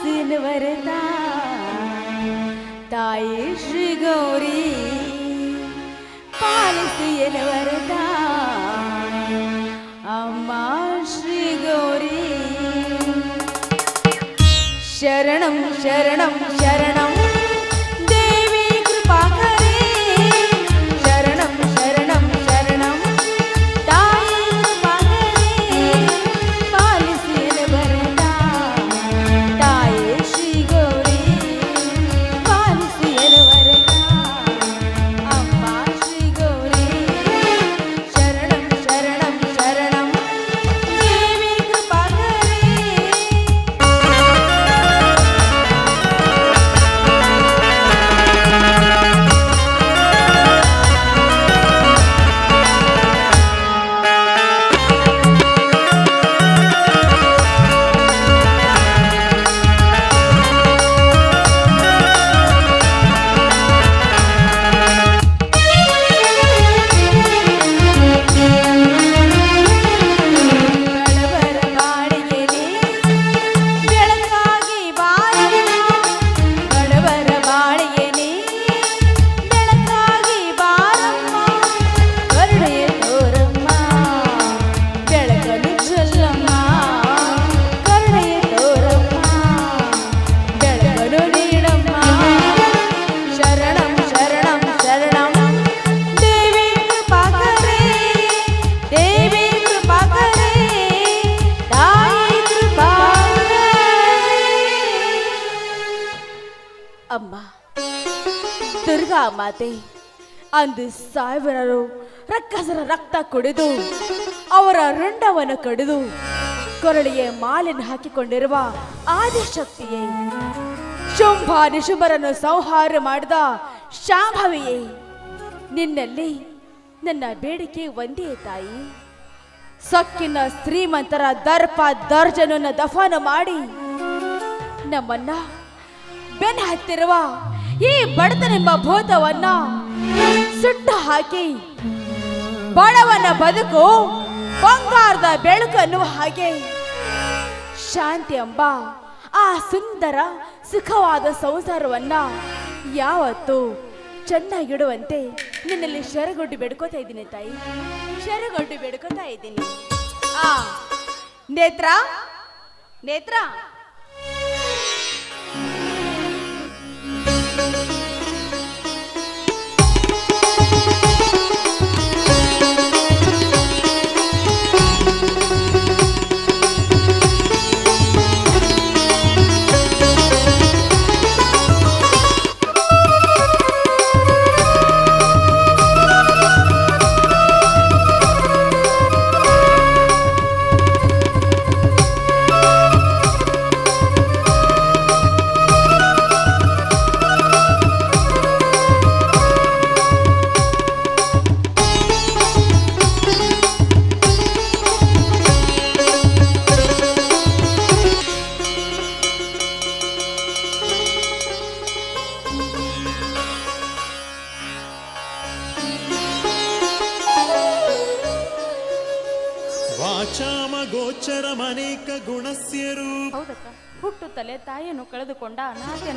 ಪಾಲಿಸಿನ ವರದ ತಾಯಿ ಶ್ರೀ ಗೌರಿ ಪಾಲಿಸಿನ ವರದ ಅಮ್ಮ ಶ್ರೀ ಗೌರಿ ಶರಣಂ ಶರಣಂ ಶರಣಂ ದೇವಿ ಕೃಪಾಕರೇ ಶರಣಂ ಶರಣಂ ಶರಣಂ ತಾಯಿ ಕೃಪಾಕರೇ ಪಾಲಿಸಿನ ವರದ ತಾಯಿ ಶ್ರೀ ಗೌರಿ ಪಾಲಿಸಿನ ವರದ ಅಮ್ಮ ಶ್ರೀ ಗೌರಿ ಶರಣಂ ಶರಣಂ ಶರಣಂ ದೇವಿ ಕೃಪಾಕರೇ ಬಡವರ ಬಾಳಿಗೆನೆ ಬೆಳಕಾಗಿ ಬಾರಮ್ಮ ಬಡವರ ಬಾಳಿಗೆನೆ ಬೆಳಕಾಗಿ ಬಾರಮ್ಮ ಕರುಣೆಯ ತೋರಮ್ಮ ಬೆಳಕನ್ನು ಚೆಲ್ಲಮ್ಮ ಕರುಣೆಯ ತೋರಮ್ಮ ಬೆಳಕನ್ನು ನೀಡಮ್ಮ ಶರಣಂ ಶರಣಂ ಶರಣಂ ದೇವಿ ಕೃಪಾಕರೇ ದೇವಿ ಕೃಪಾಕರೇ ತಾಯಿ ಕೃಪಾಕರೇ ಅಮ್ಮ ದುರ್ಗಾ ಮಾತೆ ಅಂದು ಸಾವಿರಾರು ರಕ್ಕಸರ ರಕ್ತ ಕುಡಿದು ಅವರ ರುಂಡವನ್ನು ಕಡಿದು ಕೊರಳಿಗೆ ಮಾಲಿನ ಹಾಕಿಕೊಂಡಿರುವ ಆದಿಶಕ್ತಿಯೇ ಶುಂಭ ನಿಶುಂಭರನ್ನು ಸಂಹಾರ ಮಾಡಿದ ಶಾಂಭವಿಯೇ ನಿನ್ನಲ್ಲಿ ನನ್ನ ಬೇಡಿಕೆ ಒಂದೇ ತಾಯಿ ಸೊಕ್ಕಿನ ಶ್ರೀಮಂತರ ದರ್ಪ ದರ್ಜನನ್ನು ದಫನ ಮಾಡಿ ನಮ್ಮನ್ನ ಬೆನ್ನ ಹತ್ತಿರುವ ಈ ಬಡತನೆಂಬ ಭೂತವನ್ನ ಸುಟ್ಟು ಹಾಕಿ ಬಡವನ ಬದುಕು ಬಂಗಾರದ ಬೆಳಕು ಅನ್ನುವ ಹಾಗೆ ಶಾಂತಿ ಎಂಬ ಆ ಸುಂದರ ಸುಖವಾದ ಸಂಸಾರವನ್ನ ಯಾವತ್ತು ಚೆನ್ನಾಗಿಡುವಂತೆ ನಿನ್ನಲ್ಲಿ ಶರಗೊಡ್ಡು ಬೇಡ್ಕೋತಾ ಇದ್ದೀನಿ ತಾಯಿ ಶರಗೊಡ್ಡು ಬೇಡ್ಕೋತಾ ಇದ್ದೀನಿ ಆ ನೇತ್ರ ನೇತ್ರ ವಾಚಾಮ ಗೋಚರಮನೇಕ ಗುಣಸ್ಯರು ಹೌದಕ್ಕ ಹುಟ್ಟುತ್ತಲೇ ತಾಯಿಯನ್ನು ಕಳೆದುಕೊಂಡ ಅನಾಥೆ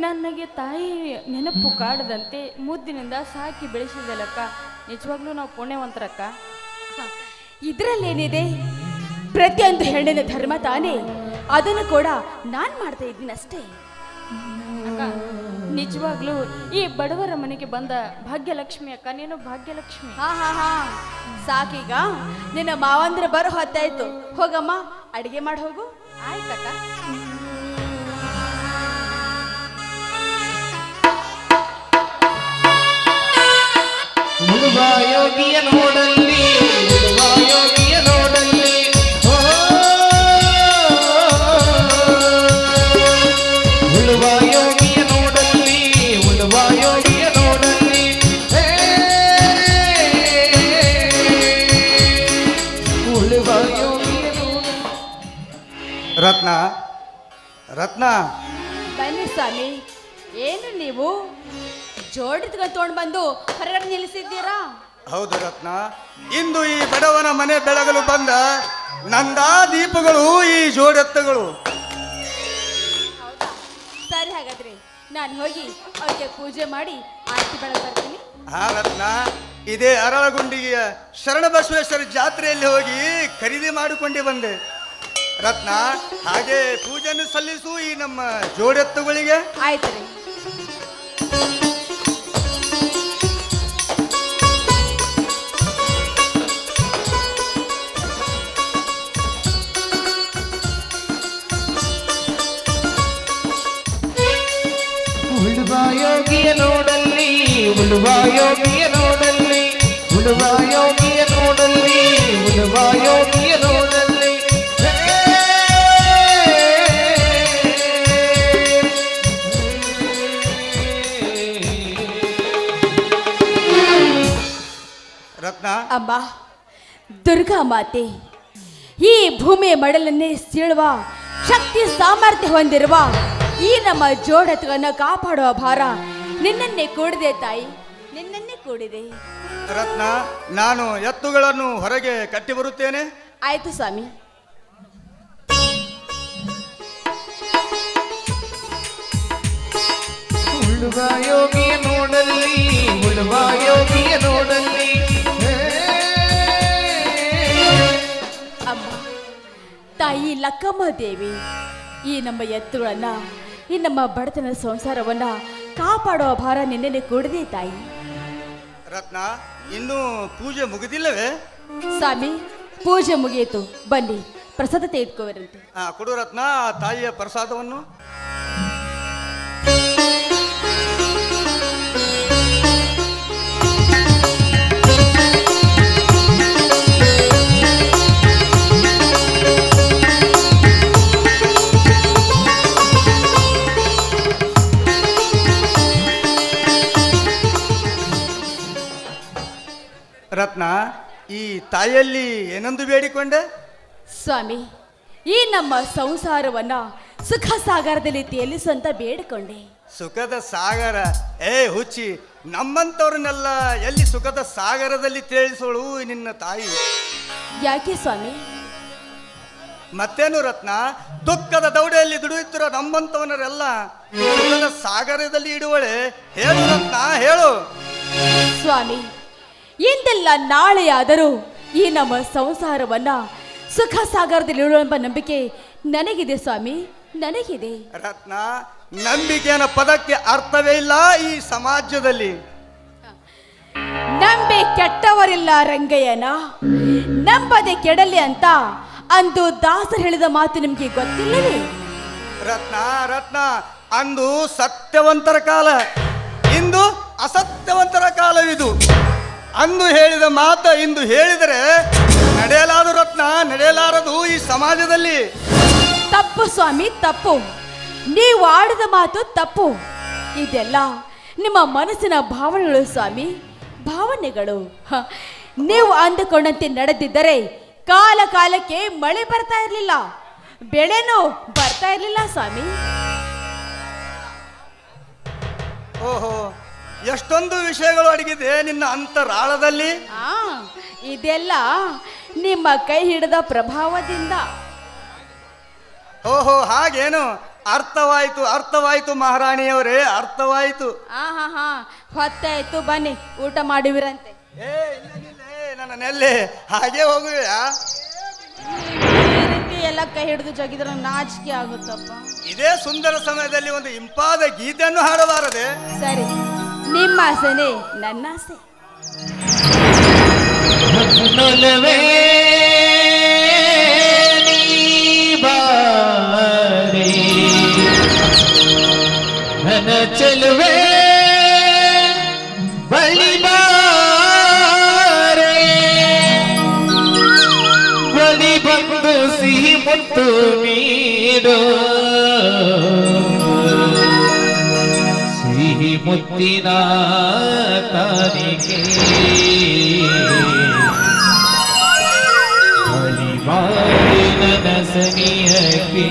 ನನಗೆ ತಾಯಿ ನೆನಪು ಕಾಡದಂತೆ ಮುದ್ದಿನಿಂದ ಸಾಕಿ ಬೆಳೆಸಿದೆಲಕ್ಕ ನಿಜವಾಗ್ಲೂ ನಾವು ಪುಣ್ಯವಂತರಕ್ಕ ಇದರಲ್ಲೇನಿದೆ ಪ್ರತಿಯೊಂದು ಹೆಣ್ಣಿನ ಧರ್ಮ ತಾನೇ ಅದನ್ನು ಕೂಡ ನಾನು ಮಾಡ್ತಾ ಇದ್ದೀನಿ ಅಷ್ಟೇ ಅಕ್ಕ ನಿಜವಾಗ್ಲೂ ಈ ಬಡವರ ಮನೆಗೆ ಬಂದ ಭಾಗ್ಯಲಕ್ಷ್ಮಿ ಅಕ್ಕ ನೀನು ಭಾಗ್ಯಲಕ್ಷ್ಮಿ ಹಾ ಹಾ ಹಾ ಸಾಕೀಗ ನಿನ್ನ ಮಾವಂದ್ರ ಬರೋ ಹೊತ್ತಾಯ್ತು ಹೋಗಮ್ಮ ಅಡಿಗೆ ಮಾಡಿ ಹೋಗು ಆಯ್ತಕ್ಕ ಯೋಗಿಯ ನೋಡಲ್ಲಿ ಯೋಗಿಯ ನೋಡಲ್ಲಿ ಉಳುವ ಯೋಗಿಯ ನೋಡಲ್ಲಿ ಉಳುವ ಯೋಗಿಯ ನೋಡಲ್ಲಿ ಉಳುವ ಯೋಗಿಯ ರತ್ನ ರತ್ನ ಬನ್ನಿ ಸ್ವಾಮಿ ಏನು ನೀವು ಜೋಡಿದ್ಕೊಂಡು ತೊಗೊಂಡು ಬಂದು ಹೊರಗಡೆ ನಿಲ್ಲಿಸಿದ್ದೀರಾ ಹೌದು ರತ್ನ, ಇಂದು ಈ ಬಡವನ ಮನೆ ಬೆಳಗಲು ಬಂದ ನಂದಾ ದೀಪಗಳು ಈ ಜೋಡೆತ್ತಗಳು. ನಾನು ಹೋಗಿ ಅವ್ರಿಗೆ ಪೂಜೆ ಮಾಡಿ ಆರತಿ ಬೆಳಗ್ಗೆ ಬರ್ತೀನಿ. ಹಾ ರತ್ನ, ಇದೇ ಅರಳಗುಂಡಿಗೆಯ ಶರಣಬಸವೇಶ್ವರ ಜಾತ್ರೆಯಲ್ಲಿ ಹೋಗಿ ಖರೀದಿ ಮಾಡಿಕೊಂಡೆ ಬಂದೆ. ರತ್ನ, ಹಾಗೆ ಪೂಜೆಯನ್ನು ಸಲ್ಲಿಸು ಈ ನಮ್ಮ ಜೋಡೆತ್ತುಗಳಿಗೆ. ಆಯ್ತು ರೀ. ಉಳುವಾಯೋಗಿಯ ನೋಡಲ್ಲಿ ಉಳುವಾಯೋಗಿಯ ನೋಡಲ್ಲಿ ಉಳುವಾಯೋಗಿಯ ನೋಡಲ್ಲಿ ಉಳುವಾಯೋಗಿಯ ನೋಡಲ್ಲಿ ರತ್ನ, ಅಮ್ಮ ದುರ್ಗಾ ಮಾತೆ, ಈ ಭೂಮಿಯ ಮಡಲನ್ನೇ ಸೀಳುವ ಶಕ್ತಿ ಸಾಮರ್ಥ್ಯ ಹೊಂದಿರುವ ಈ ನಮ್ಮ ಜೋಡತ್ವವನ್ನು ಕಾಪಾಡುವ ಭಾರ ನಿನ್ನನ್ನೇ ಕೂಡಿದೆ ತಾಯಿ, ನಿನ್ನನ್ನೇ ಕೂಡಿದೆ. ರತ್ನ, ನಾನು ಎತ್ತುಗಳನ್ನು ಹೊರಗೆ ಕಟ್ಟಿ ಬರುತ್ತೇನೆ. ಆಯ್ತು ಸ್ವಾಮಿ. ಉಳುವಾಯೋಗಿಯ ನೋಡಲ್ಲಿ ಉಳುವಾಯೋಗಿಯ ನೋಡಲ್ಲಿ ಅಮ್ಮ ತಾಯಿ ಲಕ್ಕಮ್ಮ ದೇವಿ, ಈ ನಮ್ಮ ಎತ್ತುಗಳನ್ನ, ಈ ನಮ್ಮ ಬಡತನ ಸಂಸಾರವನ್ನ ಕಾಪಾಡುವ ಭಾರ ನಿನ್ನೆ ಕೂಡಿದೆ ತಾಯಿ. ರತ್ನ, ಇನ್ನೂ ಪೂಜೆ ಮುಗಿದಿಲ್ಲವೇ? ಸ್ವಾಮಿ, ಪೂಜೆ ಮುಗಿಯಿತು, ಬನ್ನಿ ಪ್ರಸಾದ ತೆಗೆದುಕೋರಂತೆ. ಕೊಡು ರತ್ನ ತಾಯಿಯ ಪ್ರಸಾದವನ್ನು. ರತ್ನ, ಈ ತಾಯಿಯಲ್ಲಿ ಏನೊಂದು ಬೇಡಿಕೊಂಡೆ? ಸ್ವಾಮಿ, ಈ ನಮ್ಮ ಸಂಸಾರವನ್ನ ಸುಖ ಸಾಗರದಲ್ಲಿ ತೇಲಿಸುವಂತ ಬೇಡಿಕೊಂಡೆ. ಸುಖದ ಸಾಗರ? ಹುಚ್ಚಿ, ನಮ್ಮಂಥವ್ರನ್ನೆಲ್ಲ ಎಲ್ಲಿ ಸುಖದ ಸಾಗರದಲ್ಲಿ ತೇಲಿಸೋಳು ನಿನ್ನ ತಾಯಿ? ಯಾಕೆ ಸ್ವಾಮಿ? ಮತ್ತೇನು ರತ್ನ, ದುಃಖದ ದೌಡೆಯಲ್ಲಿ ದುಡಿಯುತ್ತಿರೋ ನಮ್ಮಂಥವನರೆಲ್ಲ ಸುಖದ ಸಾಗರದಲ್ಲಿ ಇಡುವಳೆ? ಹೇಳು ರತ್ನ, ಹೇಳು. ಸ್ವಾಮಿ, ಇಂದೆಲ್ಲ ನಾಳೆಯಾದರೂ ಈ ನಮ್ಮ ಸಂಸಾರವನ್ನ ಸುಖ ಸಾಗರದಲ್ಲಿ ಇಡುವ ನಂಬಿಕೆ ನನಗಿದೆ ಸ್ವಾಮಿ, ನನಗಿದೆ. ರತ್ನ, ನಂಬಿಕೆಯ ಪದಕ್ಕೆ ಅರ್ಥವೇ ಇಲ್ಲ ಈ ಸಮಾಜದಲ್ಲಿ. ನಂಬಿ ಕೆಟ್ಟವರಿಲ್ಲ ರಂಗಯ್ಯನ, ನಂಬದೆ ಕೆಡಲಿ ಅಂತ ಅಂದು ದಾಸರು ಹೇಳಿದ ಮಾತು ನಿಮ್ಗೆ ಗೊತ್ತಿಲ್ಲವೇ? ರತ್ನ, ರತ್ನ, ಅಂದು ಸತ್ಯವಂತರ ಕಾಲ, ಇಂದು ಅಸತ್ಯವಂತರ ಕಾಲವಿದು. ಅಂದು ಹೇಳಿದ ಮಾತು ಇಂದು ಹೇಳಿದರೆ ನಡೆಯಲಾದು ರತ್ನ, ನಡೆಯಲಾರದು ಈ ಸಮಾಜದಲ್ಲಿ. ತಪ್ಪು ಸ್ವಾಮಿ, ತಪ್ಪು. ನೀವು ಆಡಿದ ಮಾತು ತಪ್ಪು. ಇದೆಲ್ಲ ನಿಮ್ಮ ಮನಸ್ಸಿನ ಭಾವನೆಗಳು ಸ್ವಾಮಿ, ಭಾವನೆಗಳು. ನೀವು ಅಂದುಕೊಂಡಂತೆ ನಡೆದಿದ್ದರೆ ಕಾಲ ಕಾಲಕ್ಕೆ ಮಳೆ ಬರ್ತಾ ಇರಲಿಲ್ಲ, ಬೆಳೆನೂ ಬರ್ತಾ ಇರಲಿಲ್ಲ ಸ್ವಾಮಿ. ಓಹೋ, ಎಷ್ಟೊಂದು ವಿಷಯಗಳು ಅಡಗಿದೆ ನಿನ್ನ ಅಂತರಾಳದಲ್ಲಿ. ಇದೆಲ್ಲ ನಿಮ್ಮ ಕೈ ಹಿಡಿದ ಪ್ರಭಾವದಿಂದ. ಓಹೋ, ಹಾಗೇನು? ಅರ್ಥವಾಯ್ತು, ಅರ್ಥವಾಯ್ತು ಮಹಾರಾಣಿಯವರೇ, ಅರ್ಥವಾಯ್ತು. ಹೊತ್ತಾಯ್ತು, ಬನ್ನಿ ಊಟ ಮಾಡುವಿರಂತೆ. ನನ್ನ ನೆಲ್ಲೆ ಹಾಗೆ ಹೋಗುವೆಯಾ? ಎಲ್ಲ ಕೈ ಹಿಡಿದು ಜಗಿದ್ರೆ ನಾಚಿಕೆ ಆಗುತ್ತಪ್ಪ. ಇದೇ ಸುಂದರ ಸಮಯದಲ್ಲಿ ಒಂದು ಇಂಪಾದ ಗೀತೆಯನ್ನು ಹಾಡಬಾರದೆ? ಸರಿ, ನಿಮ್ಮ ಆಸೆನೆ ನನ್ನ ಆಸೆ. ನೊಲವೇ ಬಾರೆ ನನ್ನ ಚೆಲುವೆ ಬಳಿ ಬಾರೆ, ಬಳಿ ಬಂದು ಸಿಹಿ ಮುತ್ತು ನೀಡು, ಸಿಹಿ ಮುತ್ತಿನ ತಾನಿಗೆ ಬಳಿ ನನ್ನ ಸನಿಯಕ್ಕೆ.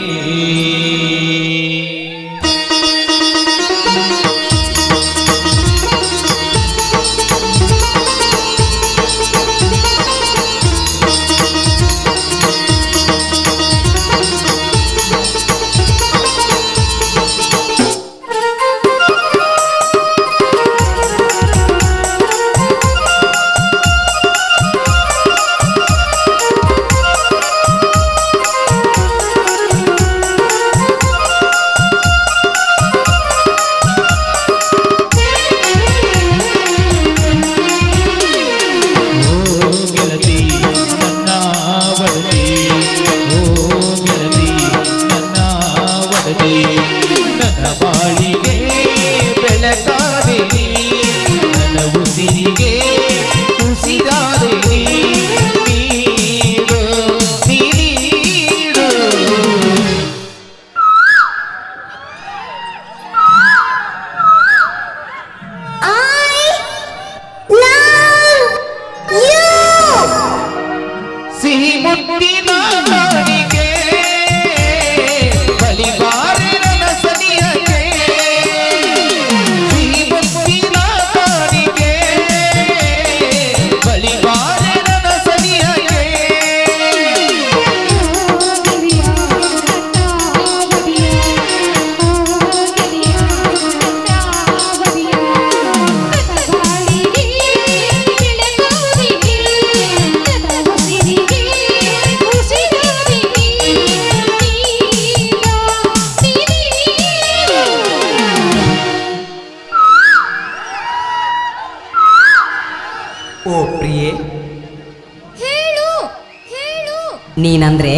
ನೀನಂದ್ರೆ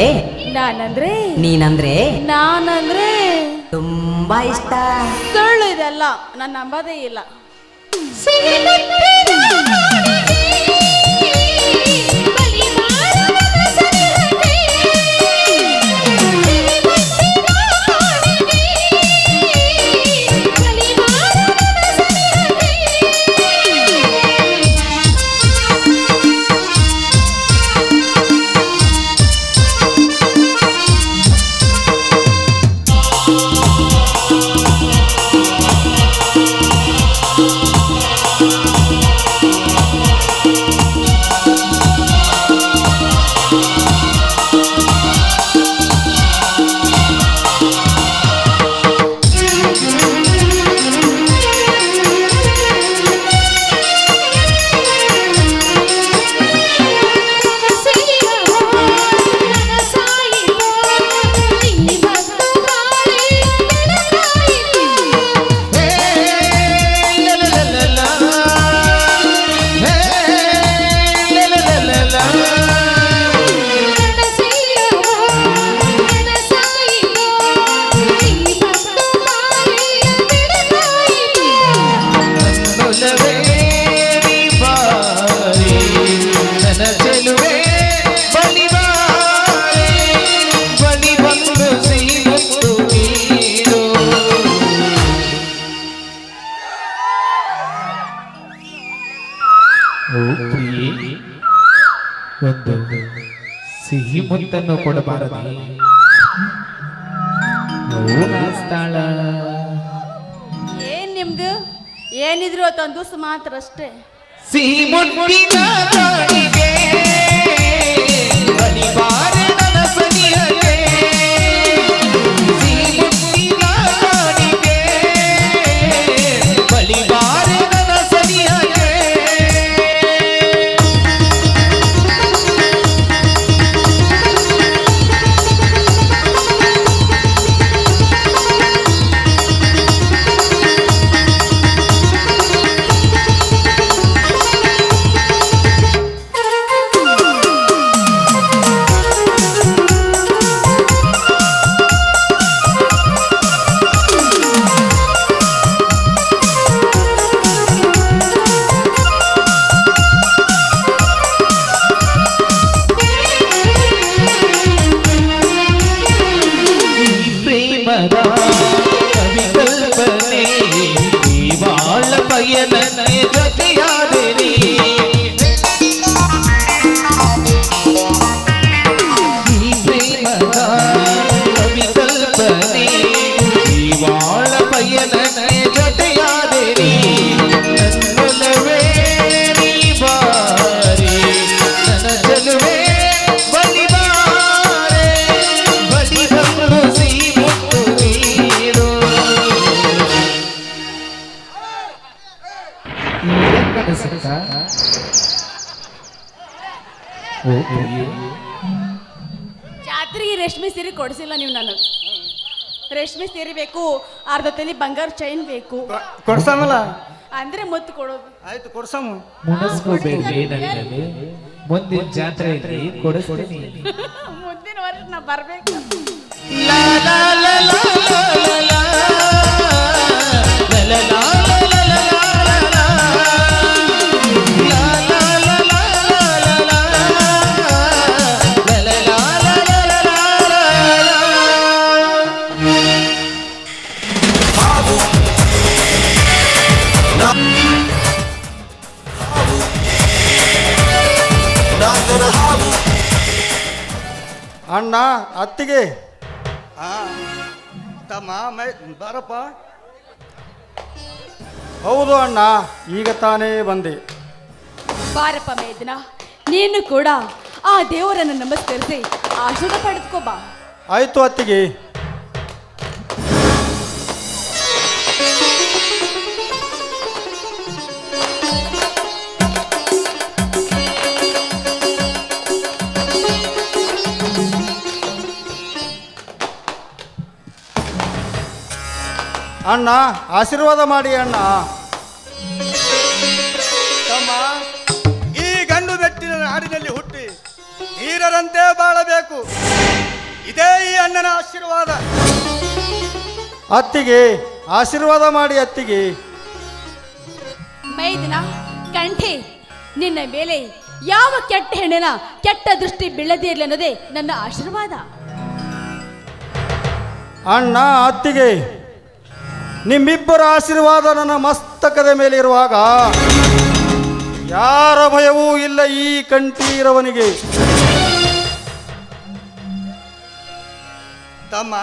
ನಾನಂದ್ರೆ ನೀನಂದ್ರೆ ನಾನಂದ್ರೆ ತುಂಬಾ ಇಷ್ಟ. ಸುಳ್ಳು ಇದೆಲ್ಲ ನಾನು ನಂಬೋದೇ ಇಲ್ಲ. ಒಂದು ಸಿಹಿ ಮುತ್ತನ್ನು ಕೊಡಬಾರದು. ಸ್ಥಳ ಏನ್ ನಿಮ್ದು ಏನಿದ್ರು ತಂದು ಮಾತ್ರ ಅಷ್ಟೇ. ಸಿಹಿ ಮುತ್ತಿನ ಕಾಣಿಗೆ ಬಲಿಬಾರೆ ನನ್ನ ಸನಿಹಗೆ. ಸಿಹಿ ಮುತ್ತಿನ ಕಾಣಿಗೆ ಬಲಿಬಾರೆ ನನ್ನ ಸನಿಹಗೆ. ಕವಿಕಲ್ಪನೆ ಈ ಬಾಳ ಪಯಣನೆ ಜೊತೆಯಾದಿರಿ. ಈ ಪ್ರೇಮದ ಕವಿಕಲ್ಪನೆ ಈ ಬಾಳ ಪಯಣನೆ ಜೊತೆಯಾದಿರಿ. ನನ್ನೊಲವೇ ನೀ ಬಾರಿ ನನ್ನ ಚೆಲುವೆ ಬಲಿ ಬಾರೆ ಬಲಿ ಬಂದು ಸೀಮುತ್ತು ನೀರು. ಜಾತ್ರೆಗೆ ರೇಷ್ಮೆ ಸೀರೆ ಕೊಡಿಸಿಲ್ಲ ನೀವು ನನಗೆ. ರೇಷ್ಮೆ ಸೀರೆ ಬೇಕು, ಅರ್ಧ ತಲೆ ಬಂಗಾರ ಚೈನ್ ಬೇಕು. ಕೊಡ್ಸಮಲ್ಲ. ಅಂದ್ರೆ ಮುತ್ತು ಕೊಡೋದು. ಆಯ್ತು ಕೊಡ್ಸಮ. ಮುನಿಸ್ಕೋಬೇಡಿ ನನಗೆ. ಮುಂದಿನ ಜಾತ್ರೆ ಐತಿ ಕೊಡಿಸ್ತೀನಿ. ಮುಂದಿನ ವರ್ಷ ನಾ ಬರ್ಬೇಕು. ಲಾ ಲಾ ಲಾ ಲಾ ಲಾ ಲಾ ಲಾ ಲಾ ಅಣ್ಣ ಅತ್ತಿಗೆ ತಮ್ಮ ಬಾರಪ್ಪ. ಹೌದು ಅಣ್ಣ, ಈಗ ತಾನೇ ಬಂದೆ. ಬಾರಪ್ಪ ಮೇದಿನ, ನೀನು ಕೂಡ ಆ ದೇವರನ್ನು ನಮಸ್ಕರಿಸಿ ಆಶೀರ್ವಾದ ಪಡೆದುಕೋ ಬಾ. ಆಯ್ತು ಅತ್ತಿಗೆ. ಅಣ್ಣ ಆಶೀರ್ವಾದ ಮಾಡಿ ಅಣ್ಣ. ತಮ್ಮ, ಈ ಗಂಡು ಬೆಟ್ಟಿನ ನಾಡಿನಲ್ಲಿ ಹುಟ್ಟಿ ತೀರ ಹಿರಿಯರಂತೆ ಬಾಳಬೇಕು. ಇದೇ ಈ ಅಣ್ಣನ ಆಶೀರ್ವಾದ. ಅತ್ತಿಗೆ ಆಶೀರ್ವಾದ ಮಾಡಿ ಅತ್ತಿಗೆ. ಮೈದನ ಕಂಠೆ, ನಿನ್ನ ಮೇಲೆ ಯಾವ ಕೆಟ್ಟ ಹೆಣ್ಣಿನ ಕೆಟ್ಟ ದೃಷ್ಟಿ ಬೀಳದೇ ಇರಲಿ ಅನ್ನೋದೇ ನನ್ನ ಆಶೀರ್ವಾದ. ಅಣ್ಣ ಅತ್ತಿಗೆ, ನಿಮ್ಮಿಬ್ಬರ ಆಶೀರ್ವಾದ ನನ್ನ ಮಸ್ತಕದ ಮೇಲೆ ಇರುವಾಗ ಯಾರ ಭಯವೂ ಇಲ್ಲ ಈ ಕಂಠೀರವನಿಗೆ. ತಮ್ಮ,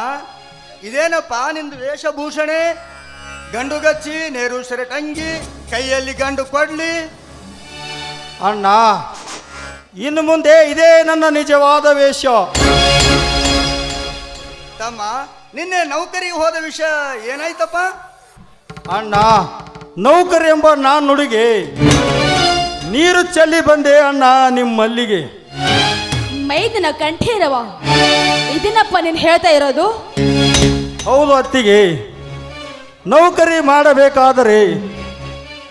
ಇದೇನಪ್ಪ ನಿಂದು ವೇಷಭೂಷಣೆ? ಗಂಡುಗಚ್ಚಿ, ನೇರು ಸೆರೆ ಟಂಗಿ, ಕೈಯಲ್ಲಿ ಗಂಡು ಕೊಡ್ಲಿ. ಅಣ್ಣ, ಇನ್ನು ಮುಂದೆ ಇದೇ ನನ್ನ ನಿಜವಾದ ವೇಷ. ತಮ್ಮ, ನಿನ್ನೆ ನೌಕರಿಗೆ ಹೋದ ವಿಷಯ ಏನಾಯ್ತಪ್ಪ? ಅಣ್ಣ, ನೌಕರಿ ಎಂಬ ನಾನು ನುಡಿಗೆ ನೀರು ಚೆಲ್ಲಿ ಬಂದೆ ಅಣ್ಣ ನಿಮ್ಮಲ್ಲಿಗೆ. ಮೈದನ ಕಂಠೀರವ, ಇದನ್ನಪ್ಪ ನೀನು ಹೇಳ್ತಾ ಇರೋದು? ಹೌದು ಅತ್ತಿಗೆ, ನೌಕರಿ ಮಾಡಬೇಕಾದರೆ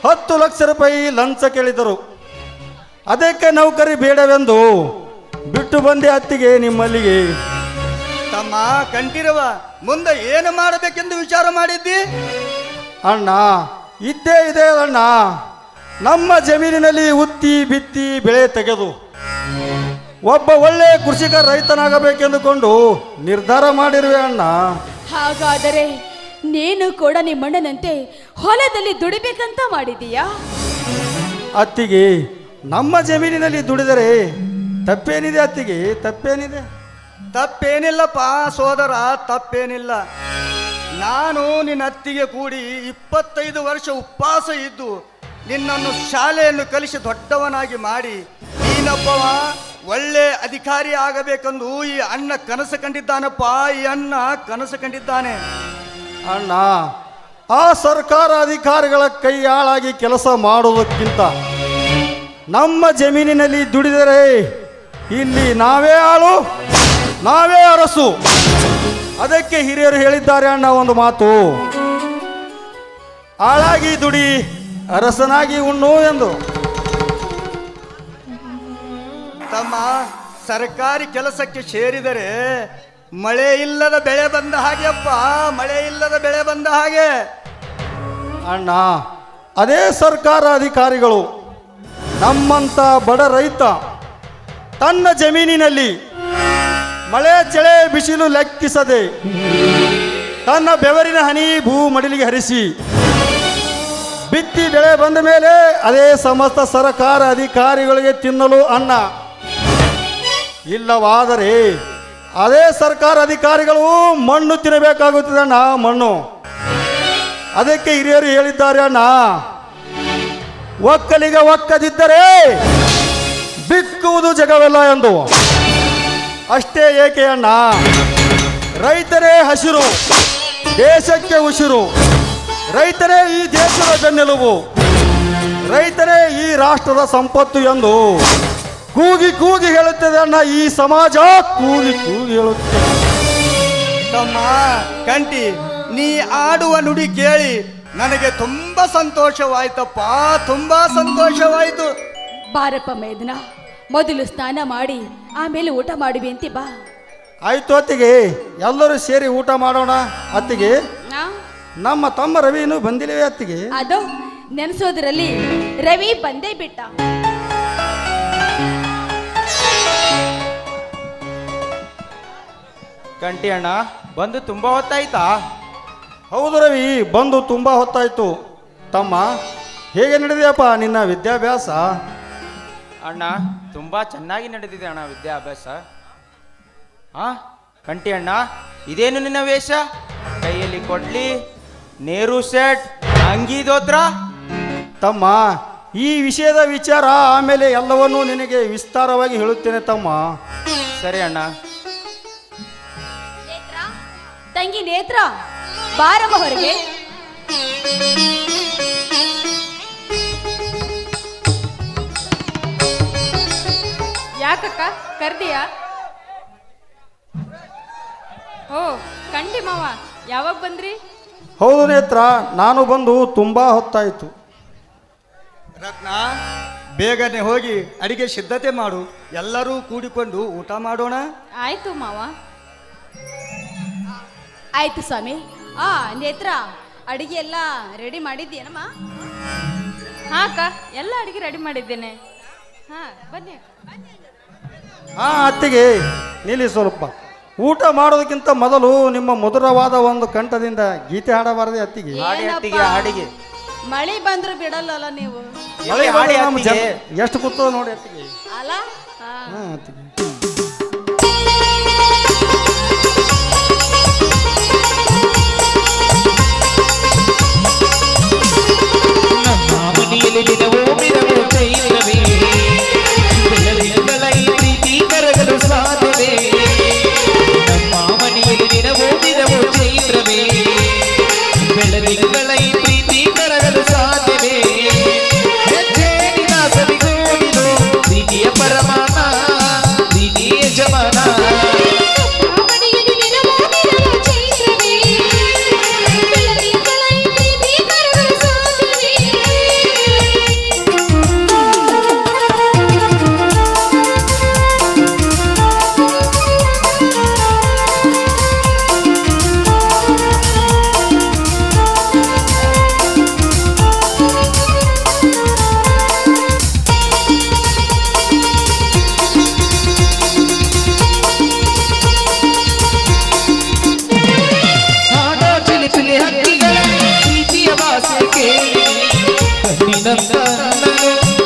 10 ಲಕ್ಷ ರೂಪಾಯಿ ಲಂಚ ಕೇಳಿದರು. ಅದಕ್ಕೆ ನೌಕರಿ ಬೇಡವೆಂದು ಬಿಟ್ಟು ಬಂದೆ ಅತ್ತಿಗೆ ನಿಮ್ಮಲ್ಲಿಗೆ. ತಮ್ಮ ಕಂಠೀರವ, ಮುಂದೆ ಏನು ಮಾಡಬೇಕೆಂದು ವಿಚಾರ ಮಾಡಿದ್ದಿ? ಅಣ್ಣ, ಇದ್ದೇ ಇದೆ ಅಣ್ಣ, ನಮ್ಮ ಜಮೀನಿನಲ್ಲಿ ಉತ್ತಿ ಬಿತ್ತಿ ಬೆಳೆ ತೆಗೆದು ಒಬ್ಬ ಒಳ್ಳೆ ಕೃಷಿಕ ರೈತನಾಗಬೇಕೆಂದುಕೊಂಡು ನಿರ್ಧಾರ ಮಾಡಿರುವೆ ಅಣ್ಣ. ಹಾಗಾದರೆ ನೀನು ಕೂಡ ನಿಮ್ಮಣ್ಣನಂತೆ ಹೊಲದಲ್ಲಿ ದುಡಿಬೇಕಂತ ಮಾಡಿದೀಯಾ? ಅತ್ತಿಗೆ, ನಮ್ಮ ಜಮೀನಿನಲ್ಲಿ ದುಡಿದರೆ ತಪ್ಪೇನಿದೆ ಅತ್ತಿಗೆ? ತಪ್ಪೇನಿದೆ? ತಪ್ಪೇನಿಲ್ಲಪ್ಪ ಸೋದರ, ತಪ್ಪೇನಿಲ್ಲ. ನಾನು ನಿನ್ನ ಅತ್ತಿಗೆ ಕೂಡಿ 25 ವರ್ಷ ಉಪವಾಸ ಇದ್ದು ನಿನ್ನನ್ನು ಶಾಲೆಯನ್ನು ಕಲಿಸಿ ದೊಡ್ಡವನಾಗಿ ಮಾಡಿ ನೀನೊಬ್ಬವ ಒಳ್ಳೆ ಅಧಿಕಾರಿ ಆಗಬೇಕೆಂದು ಈ ಅಣ್ಣ ಕನಸು ಕಂಡಿದ್ದಾನಪ್ಪ. ಈ ಅಣ್ಣ ಕನಸು ಕಂಡಿದ್ದಾನೆ. ಅಣ್ಣ, ಆ ಸರ್ಕಾರ ಅಧಿಕಾರಿಗಳ ಕೈ ಆಳಾಗಿ ಕೆಲಸ ಮಾಡುವುದಕ್ಕಿಂತ ನಮ್ಮ ಜಮೀನಿನಲ್ಲಿ ದುಡಿದರೆ ಇಲ್ಲಿ ನಾವೇ ಆಳು, ನಾವೇ ಅರಸು. ಅದಕ್ಕೆ ಹಿರಿಯರು ಹೇಳಿದ್ದಾರೆ ಅಣ್ಣ ಒಂದು ಮಾತು, ಆಳಾಗಿ ದುಡಿ ಅರಸನಾಗಿ ಉಣ್ಣು ಎಂದು. ತಮ್ಮ, ಸರ್ಕಾರಿ ಕೆಲಸಕ್ಕೆ ಸೇರಿದರೆ ಮಳೆ ಇಲ್ಲದ ಬೆಳೆ ಬಂದ ಹಾಗೆಯಪ್ಪ, ಮಳೆ ಇಲ್ಲದ ಬೆಳೆ ಬಂದ ಹಾಗೆ. ಅಣ್ಣ, ಅದೇ ಸರ್ಕಾರ ಅಧಿಕಾರಿಗಳು ನಮ್ಮಂತ ಬಡ ರೈತ ತನ್ನ ಜಮೀನಿನಲ್ಲಿ ಮಳೆ ಚಳೆ ಬಿಸಿಲು ಲೆಕ್ಕಿಸದೆ ತನ್ನ ಬೆವರಿನ ಹನಿ ಭೂ ಮಡಿಲಿಗೆ ಹರಿಸಿ ಬಿತ್ತಿ ಬೆಳೆ ಬಂದ ಮೇಲೆ ಅದೇ ಸಮಸ್ತ ಸರ್ಕಾರ ಅಧಿಕಾರಿಗಳಿಗೆ ತಿನ್ನಲು ಅನ್ನ. ಇಲ್ಲವಾದರೆ ಅದೇ ಸರ್ಕಾರ ಅಧಿಕಾರಿಗಳು ಮಣ್ಣು ತಿನ್ನಬೇಕಾಗುತ್ತದೆ ಅಣ್ಣ, ಮಣ್ಣು. ಅದಕ್ಕೆ ಹಿರಿಯರು ಹೇಳಿದ್ದಾರೆ ಅಣ್ಣ, ಒಕ್ಕಲಿಗ ಒಕ್ಕದಿದ್ದರೆ ಬಿಕ್ಕುವುದು ಜಗವೆಲ್ಲ ಎಂದು. ಅಷ್ಟೇ ಏಕೆ ಅಣ್ಣ, ರೈತರೇ ಹಸಿರು, ದೇಶಕ್ಕೆ ಉಸಿರು. ರೈತರೇ ಈ ದೇಶದ ಬೆನ್ನೆಲುಬು, ರೈತರೇ ಈ ರಾಷ್ಟ್ರದ ಸಂಪತ್ತು ಎಂದು ಕೂಗಿ ಕೂಗಿ ಹೇಳುತ್ತದೆ ಅಣ್ಣ ಈ ಸಮಾಜ, ಕೂಗಿ ಕೂಗಿ ಹೇಳುತ್ತದೆ. ತಮ್ಮ ಕಂಟಿ, ನೀ ಆಡುವ ನುಡಿ ಕೇಳಿ ನನಗೆ ತುಂಬಾ ಸಂತೋಷವಾಯ್ತಪ್ಪ, ತುಂಬಾ ಸಂತೋಷವಾಯ್ತು. ಬಾರಪ್ಪ ಮೈದನ, ಮೊದಲು ಸ್ನಾನ ಮಾಡಿ ಆಮೇಲೆ ಊಟ ಮಾಡುವಿ ಅಂತಿ ಬಾ. ಆಯ್ತು ಅತ್ತಿಗೆ, ಎಲ್ಲರೂ ಸೇರಿ ಊಟ ಮಾಡೋಣ. ಅತ್ತಿಗೆ, ನಮ್ಮ ತಮ್ಮ ರವಿನು ಬಂದಿಲ್ಲವೇ ಅತ್ತಿಗೆ? ಅದು ನೆನೆಸೋದ್ರಲ್ಲಿ ರವಿ ಬಂದೇ ಬಿಟ್ಟ. ಕಂಟಿ ಅಣ್ಣ ಬಂದು ತುಂಬಾ ಹೊತ್ತಾಯ್ತಾ? ಹೌದು ರವಿ, ಬಂದು ತುಂಬ ಹೊತ್ತಾಯ್ತು. ತಮ್ಮ, ಹೇಗೆ ನಡೆದೆಯಪ್ಪ ನಿನ್ನ ವಿದ್ಯಾಭ್ಯಾಸ? ಅಣ್ಣ ತುಂಬಾ ಚೆನ್ನಾಗಿ ನಡೆದಿದೆ ಅಣ್ಣ ವಿದ್ಯಾಭ್ಯಾಸ. ಹಾ ಕಂಟಿ ಅಣ್ಣ, ಇದೇನು ನಿನ್ನ ವೇಷ? ಕೈಯಲ್ಲಿ ಕೊಡ್ಲಿ, ನೇರು ಶರ್ಟ್, ಅಂಗಿ ದೋತ್ರ. ತಮ್ಮ, ಈ ವಿಷಯದ ವಿಚಾರ ಆಮೇಲೆ ಎಲ್ಲವನ್ನೂ ನಿನಗೆ ವಿಸ್ತಾರವಾಗಿ ಹೇಳುತ್ತೇನೆ ತಮ್ಮ. ಸರಿ ಅಣ್ಣ. ತಂಗಿ ನೇತ್ರ, ಬಾರಮ್ಮ ಹೊರಗೆ. ಯಾಕಕ್ಕ ಕರ್ದಿಯಾ? ಓ ಕಂಡಿ ಮಾವ, ಯಾವಾಗ ಬಂದ್ರಿ? ಹೌದು ನೇತ್ರ, ನಾನು ಬಂದು ತುಂಬ ಹೊತ್ತಾಯಿತು. ರತ್ನ, ಬೇಗನೆ ಹೋಗಿ ಅಡಿಗೆ ಸಿದ್ಧತೆ ಮಾಡು, ಎಲ್ಲರೂ ಕೂಡಿಕೊಂಡು ಊಟ ಮಾಡೋಣ. ಆಯ್ತು ಮಾವ. ಆಯ್ತು ಸ್ವಾಮಿ. ನೇತ್ರ, ಅಡಿಗೆ ಎಲ್ಲ ರೆಡಿ ಮಾಡಿದ್ದೀನಮ್ಮ? ಹಾ ಅಕ್ಕ, ಎಲ್ಲ ಅಡಿಗೆ ರೆಡಿ ಮಾಡಿದ್ದೇನೆ. ಹಾ ಬನ್ನಿ ಅಕ್ಕ. ಅತ್ತಿಗೆ ನಿಲ್ಲಿ ಸ್ವಲ್ಪ. ಊಟ ಮಾಡೋದಕ್ಕಿಂತ ಮೊದಲು ನಿಮ್ಮ ಮಧುರವಾದ ಒಂದು ಕಂಠದಿಂದ ಗೀತೆ ಹಾಡಬಾರದೆ ಅತ್ತಿಗೆ? ಹಾಡಿ ಏನಪ್ಪ? ಅತ್ತಿಗೆ, ಹಾಡಿಗೆ. ಮಳಿ ಬಂದ್ರು ಬಿಡಲ್ಲಲ್ಲ ನೀವು. ಮಳೆ ಹಾಡಿ ನಮ್ಮ ಅತ್ತಿಗೆ. ಎಷ್ಟು ಕೂತದ ನೋಡಿ ಅತ್ತಿಗೆ. ಅಲ್ಲ ಅತ್ತಿಗೆ ಮನೆಯಲ್ಲಿ ದಿನವೋ ಮಿರವೋ ಚೈತ್ರವೇ, ಬೆಳದಿಂಗಳ ಈ ಪ್ರೀತಿ ಕರಗಲು ಸಾಧ್ಯವೇ? ನಮ್ಮ ಮನೆಯಲ್ಲಿ ದಿನವೋ ಮಿರವೋ ಚೈತ್ರವೇ, ಬೆಳದಿಂಗಳ ಈ ಪ್ರೀತಿ ಕರಗಲು ಸಾಧ್ಯವೇ? ಹೆಜ್ಜೇನಿನ ಸವಿಗೋಡಿದು ಪ್ರೀತಿಯ ಪರಮಾನ, ಪ್ರೀತಿಯ ಜಮಾನ.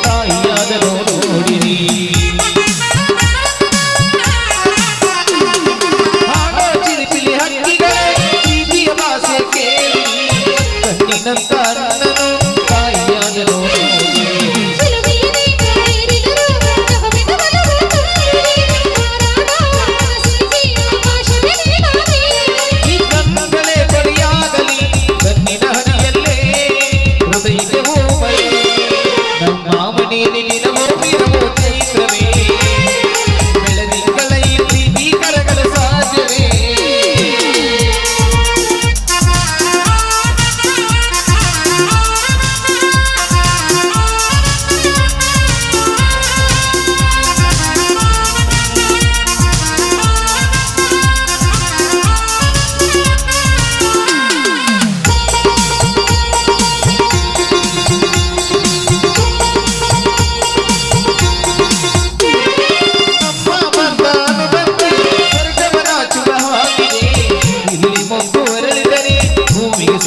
ತಾಯಿಯಾದರೋ ನೋಡಿರಿ, ಹಾಡೋ ಚಿಲಿಪಿಲಿ ಹಕ್ಕಿಗಳೇ ಪ್ರೀತಿಯ ಭಾಷೆ ಕೇಳಿ, ಕಣ್ಣಿನಂತ ನನ್ನನು ತಾಯಿಯಾದರೋ ನೋಡಿರಿ. ಈ ಕಣ್ಣುಗಳೇ ಬಲಿಯಾಗಲಿ ಕಣ್ಣಿನ ಹನಿಯಲ್ಲೇ ಹೃದಯಕ್ಕೆ ಹೋಗಲಿ. ನಮ್ಮ ಮನೆಯಲ್ಲಿ ದಿನವೋ ಮಿರವೋ ಚೈತ್ರವೇ, ಬೆಳದಿಂಗಳ ಈ ಪ್ರೀತಿ ಕರಗಲು ಸಾಧ್ಯವೇ?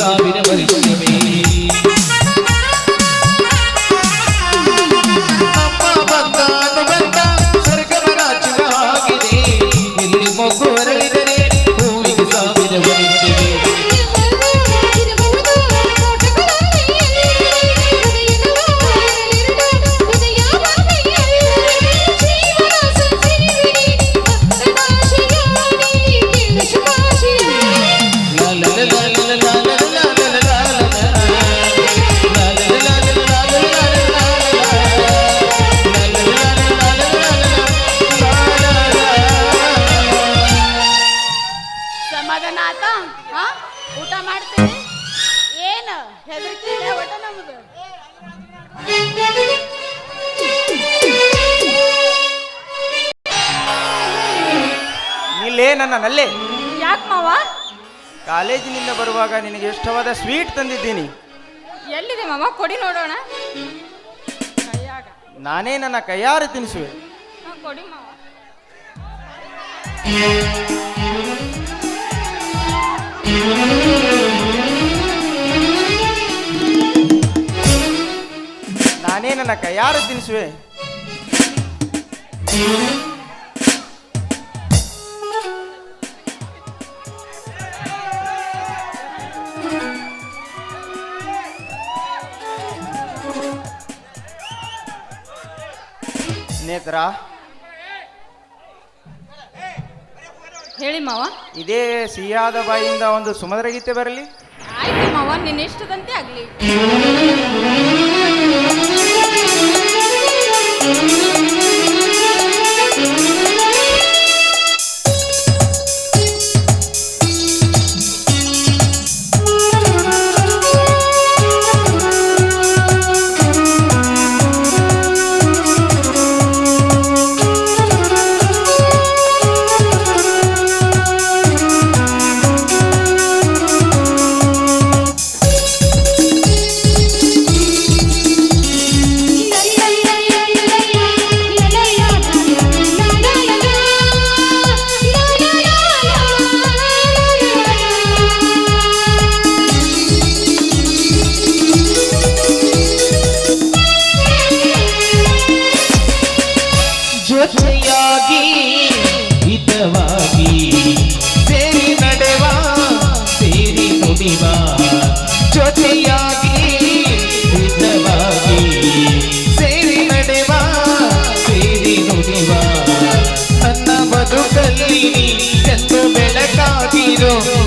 ಸಾವಿರ ವರ್ಷವೇ ನಮ್ಮ ಬಂದ ಅನುಬಂಧ ಸ್ವರ್ಗವ ರಾಜುವ ಆಗಿದೆ, ಇಲ್ಲಿ ಮೊಗ್ಗು ಅರಳಿದರೆ ಹೂವಿಗೆ ಸಾವಿರ ವರ್ಷವೇ. ಸಮಾಧಾನ ಆತ? ಊಟ ಮಾಡ್ತೀವಿ? ಏನು ಹೆದರ್ಕಿಲ್ಲ ಒಟ್ಟ ನಮ್ದು? ನಿಲ್ಲೇ ನನ್ನ ನಲ್ಲೆ. ಯಾಕೆ ಮಾವ? ಕಾಲೇಜಿನಿಂದ ಬರುವಾಗ ನಿನಗೆ ಇಷ್ಟವಾದ ಸ್ವೀಟ್ ತಂದಿದ್ದೀನಿ. ಎಲ್ಲಿದೆ ಮಾವ? ಕೊಡಿ ನೋಡೋಣ. ಕೈಯಾಗ. ನಾನೇ ನನ್ನ ಕೈಯಾರೆ ತಿನ್ನಿಸುವೆ. ಕೊಡಿ ಮಾವ. ನಾನೇ ನನ್ನ ಕೈಯಾರೆ ತಿನ್ನಿಸುವೆ. ನೇತ್ರ, ಹೇಳಿ ಮಾವ. ಇದೇ ಸಿಹಿಯಾದ ಬಾಯಿಯಿಂದ ಒಂದು ಸುಮಧುರ ಗೀತೆ ಬರಲಿ. ಆಯ್ತು ಮಾವ, ನಿನ್ನ ಇಷ್ಟದಂತೆ ಆಗ್ಲಿ.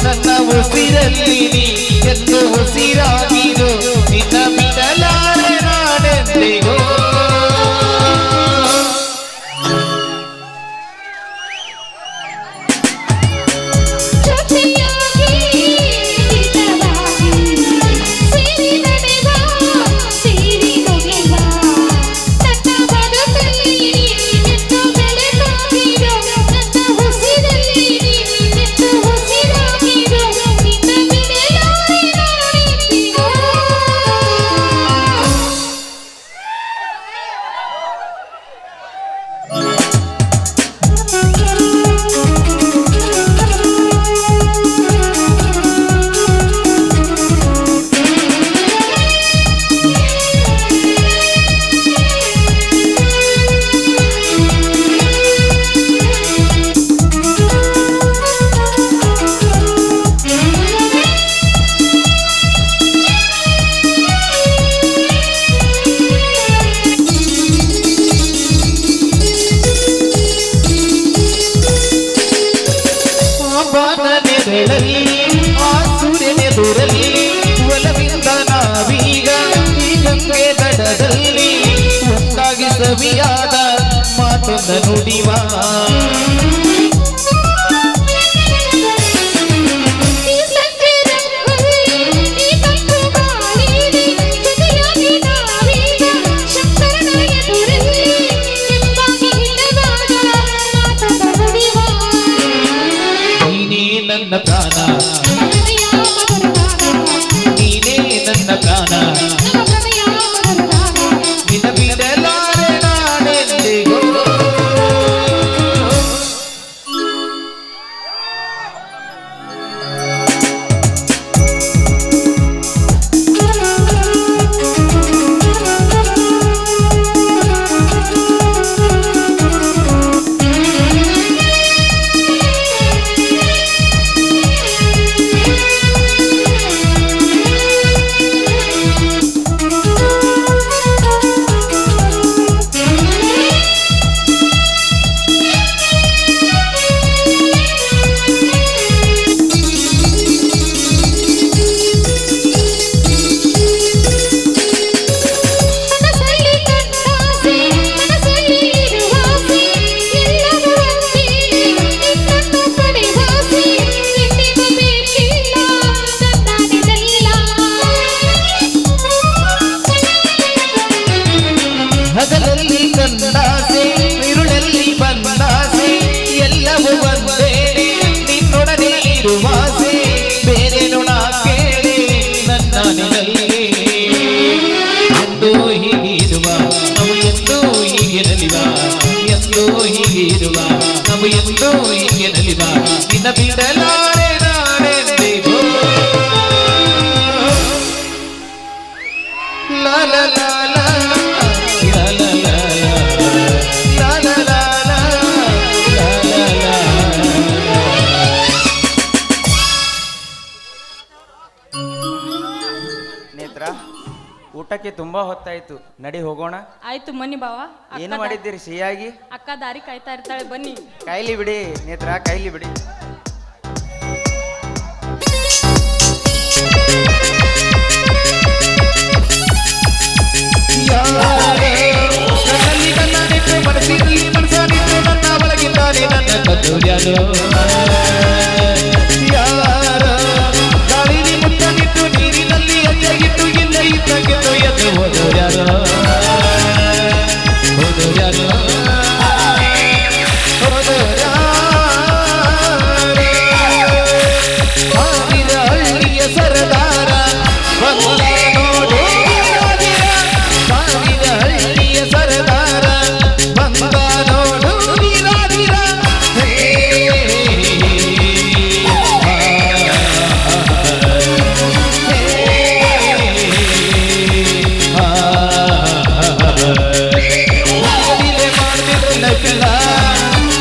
ನನ್ನ ಉಸಿರಲ್ಲಿ ನೀ ಎಂದು ಉಸಿರಾಗಿರು ನಿನ್ನ ಬಿಡಲಾರೆ ನಾನೆಂದಿಗೋ ಆ ಸೂರ್ಯನೆದುರಲ್ಲಿ ಒಲವಿಂದ ನಾವೀಗ ಈ ಗಂಗೆ ದಡದಲ್ಲಿ ಒಂದಾಗಿ ಸವಿಯಾದ ಮಾತೊಂದ ನುಡಿವ ನನ್ನ ಪ್ರಾಣ ನೀನೇ ನನ್ನ ಪ್ರಾಣ ನಿನ್ನ ಬಿಡಲಾರೆ ನಾನೆಂದಿಗೋ ಹಗಲಲ್ಲಿ ಕಂದಾಸೆ ಇರುಳಲ್ಲಿ ಬಂದಾಸೆ ಎಲ್ಲವೂ ಒಂದೇನೆ ನಿನ್ನೊಡನೆ ಇರುವಾಸೆ ಬೇರೇನು ನಾ ಕೇಳಿ ನನ್ನ ನಿನಲ್ಲಿ ಎಂದು ಹೀಗಿರುವ ನಾವು ಎಂದು ಹೀಗೆ ನಲಿವ ಎಂದು ಹೀಗಿರುವ ನಾವು ಎಂದು ಹೀಗೆ ನಲಿವ ನಿನ್ನ ಬಿಡಲಾರೆ ನಾನೆಂದಿಗೋ ಲಾ ಲಾ ಲಾ ಲಾ ನೇತ್ರ ಊಟಕ್ಕೆ ತುಂಬಾ ಹೊತ್ತಾಯ್ತು, ನಡಿ ಹೋಗೋಣ. ಆಯ್ತು ಮನಿ ಬಾವ. ಏನು ಮಾಡಿದ್ದೀರಿ ಸಿಹಿಯಾಗಿ? ಅಕ್ಕ ದಾರಿ ಕಾಯ್ತಾ ಇರ್ತಾಳೆ, ಬನ್ನಿ. ಕೈಲಿ ಬಿಡಿ ನೇತ್ರ, ಕೈಲಿ ಬಿಡಿ. ಮನಸ್ಸಿನಲ್ಲಿ ಮನಸ್ಸಾನಿಟ್ಟು ನನ್ನ ಒಳಗಿದ್ದಾನೆ ನನ್ನ ಕತ್ತೂರ್ಯಾನು ಯಾರ ಗಾಳಿನಿ ಮುಟ್ಟನಿಟ್ಟು ನೀರಿನಲ್ಲಿ ಅಜ್ಜಗಿಟ್ಟು ಇಲ್ಲ ಇದ್ದಕ್ಕಿತ್ತು ಎಂದು ಹೋದೋರ್ಯಾನು ಹೋದೋರ್ಯಾನು ಸಾವಿರ ಹಳ್ಳಿಯ ಸರದಾರ ಬಂದ ನೋಡು ಸಾವಿರ ಹಳ್ಳಿಯ ಸರದಾರ ಬಂದ ನೋಡು ನೀರಾದಿರ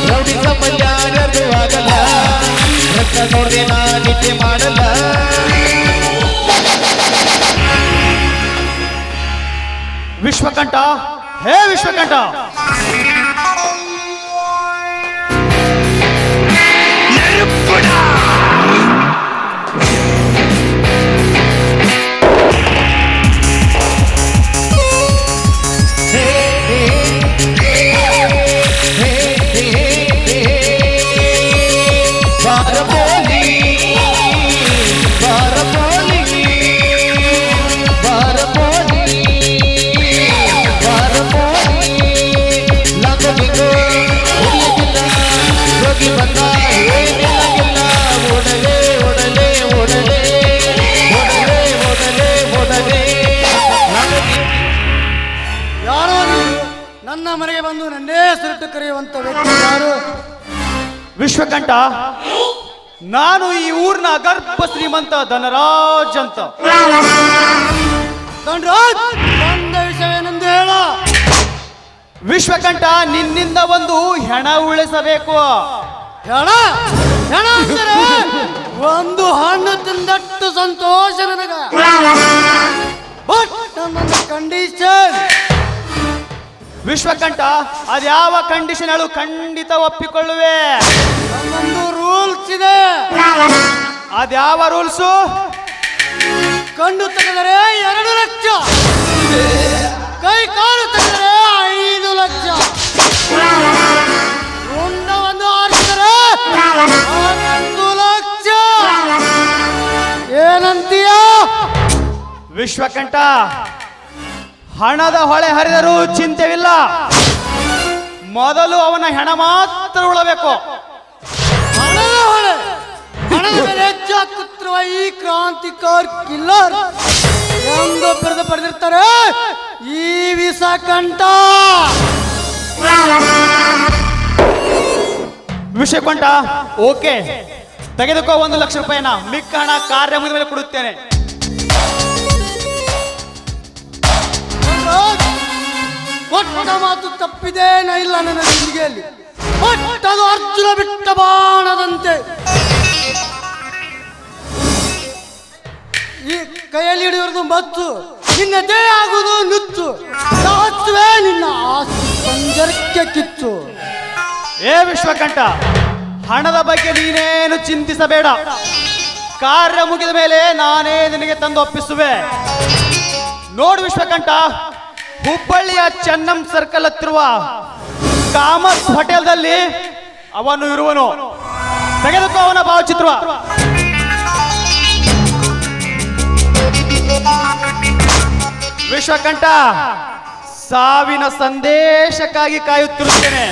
ರೌಡಿ ಸಂಬಂಧ ಯಾರ್ದು ಆಗಲ್ಲ, ರಕ್ತ ನೋಡ್ದೆ ನಾ ನಿದ್ದೆ ಮಾಡಲ್ಲ. ವಿಶ್ವಕಂಠ, ಹೇ ವಿಶ್ವಕಂಠ, ಕರೆಯುವಂತ ವ್ಯಕ್ತಿ ಯಾರು? ವಿಶ್ವಕಂಠ, ನಾನು ಈ ಊರಿನ ಗರ್ಭ ಶ್ರೀಮಂತ ಧನರಾಜ್ ಅಂತ. ಧನರಾಜ್, ನನ್ನ ವಿಷಯವೇನೆಂದು ಹೇಳ. ವಿಶ್ವಕಂಠ, ನಿನ್ನಿಂದ ಒಂದು ಹೆಣ ಉಳಿಸಬೇಕು. ಹೆಣ? ಹೆಣ ಅಂದರೆ ಒಂದು ಹಣ್ಣು ತಿಂದಟ್ಟು ಸಂತೋಷ ನನಗ. ಬಟ್ ನನ್ನ ಕಂಡೀಷನ್. ವಿಶ್ವಕಂಠ, ಅದ್ಯಾವ ಕಂಡೀಷನ್ ಹೇಳು, ಖಂಡಿತ ಒಪ್ಪಿಕೊಳ್ಳುವೆ. ನನ್ನೊಂದು ರೂಲ್ಸ್ ಇದೆ. ಅದ್ಯಾವ ರೂಲ್ಸು? ಕಣ್ಣು ತೆಗೆದರೆ 2 ಲಕ್ಷ, ಕೈ ಕಾಲು ತೆಗೆದರೆ 5 ಲಕ್ಷ, ರುಂಡವನ್ನು ಆರಿಸಿದರೆ 10 ಲಕ್ಷ. ಏನಂತೀಯ? ವಿಶ್ವಕಂಠ, ಹಣದ ಹೊಳೆ ಹರಿದರೂ ಚಿಂತೆವಿಲ್ಲ. ಮೊದಲು ಅವನ ಹೆಣ ಮಾತ್ರ ಉಳಬೇಕು. ಹಣದ ಹೊಳೆ? ಹಣದ ಮೇಲೆ ಹೆಚ್ಚಾಕುತ್ತಿರುವ ಈ ಕ್ರಾಂತಿಕಾರ್ ಕಿಲ್ಲರ್ ಎಂದು ಬಿರುದು ಪಡೆದಿರ್ತಾರೆ ಈ ವಿಷಕಂಠ. ವಿಶ್ವಕಂಠ, ಓಕೆ, ತೆಗೆದುಕೋ 1 ಲಕ್ಷ ರೂಪಾಯಿನ. ಮಿಕ್ಕ ಹಣ ಕಾರ್ಯ ಮುಗಿದ ಮೇಲೆ ಕೊಡುತ್ತೇನೆ. ಕೊಟ್ಟ ಮಾತು ತಪ್ಪಿದೇನ ಇಲ್ಲ ನನ್ನ ಜಿಂದಗಿಯಲ್ಲಿ. ಕೊಟ್ಟದು ಅರ್ಜುನ ಬಿಟ್ಟ ಬಾಣದಂತೆ. ಈ ಕೈಯಲ್ಲಿ ಹಿಡಿಯೋದು ಮತ್ತು, ನಿನ್ನ ದೇಹ ಆಗುವುದು ನುಚ್ಚು. ಹಚ್ಚುವೆ ನಿನ್ನ ಆಸ್ತಿ ಪಂಜರಕ್ಕೆ ಕಿಚ್ಚು. ಏ ವಿಶ್ವಕಂಠ, ಹಣದ ಬಗ್ಗೆ ನೀನೇನು ಚಿಂತಿಸಬೇಡ. ಕಾರ್ಯ ಮುಗಿದ ಮೇಲೆ ನಾನೇ ನಿನಗೆ ತಂದು ಒಪ್ಪಿಸುವೆ. ನೋಡು ವಿಶ್ವಕಂಠ, ಹುಬ್ಬಳ್ಳಿಯ ಚೆನ್ನಂ ಸರ್ಕಲ್ ಹತ್ತಿರುವ ಕಾಮತ್ ಹೋಟೆಲ್ದಲ್ಲಿ ಅವನು ಇರುವನು. ತೆಗೆದುಕೋ ಅವನ ಭಾವಚಿತ್ರ. ವಿಶ್ವಕಂಠ, ಸಾವಿನ ಸಂದೇಶಕ್ಕಾಗಿ ಕಾಯುತ್ತಿರುತ್ತೇನೆ.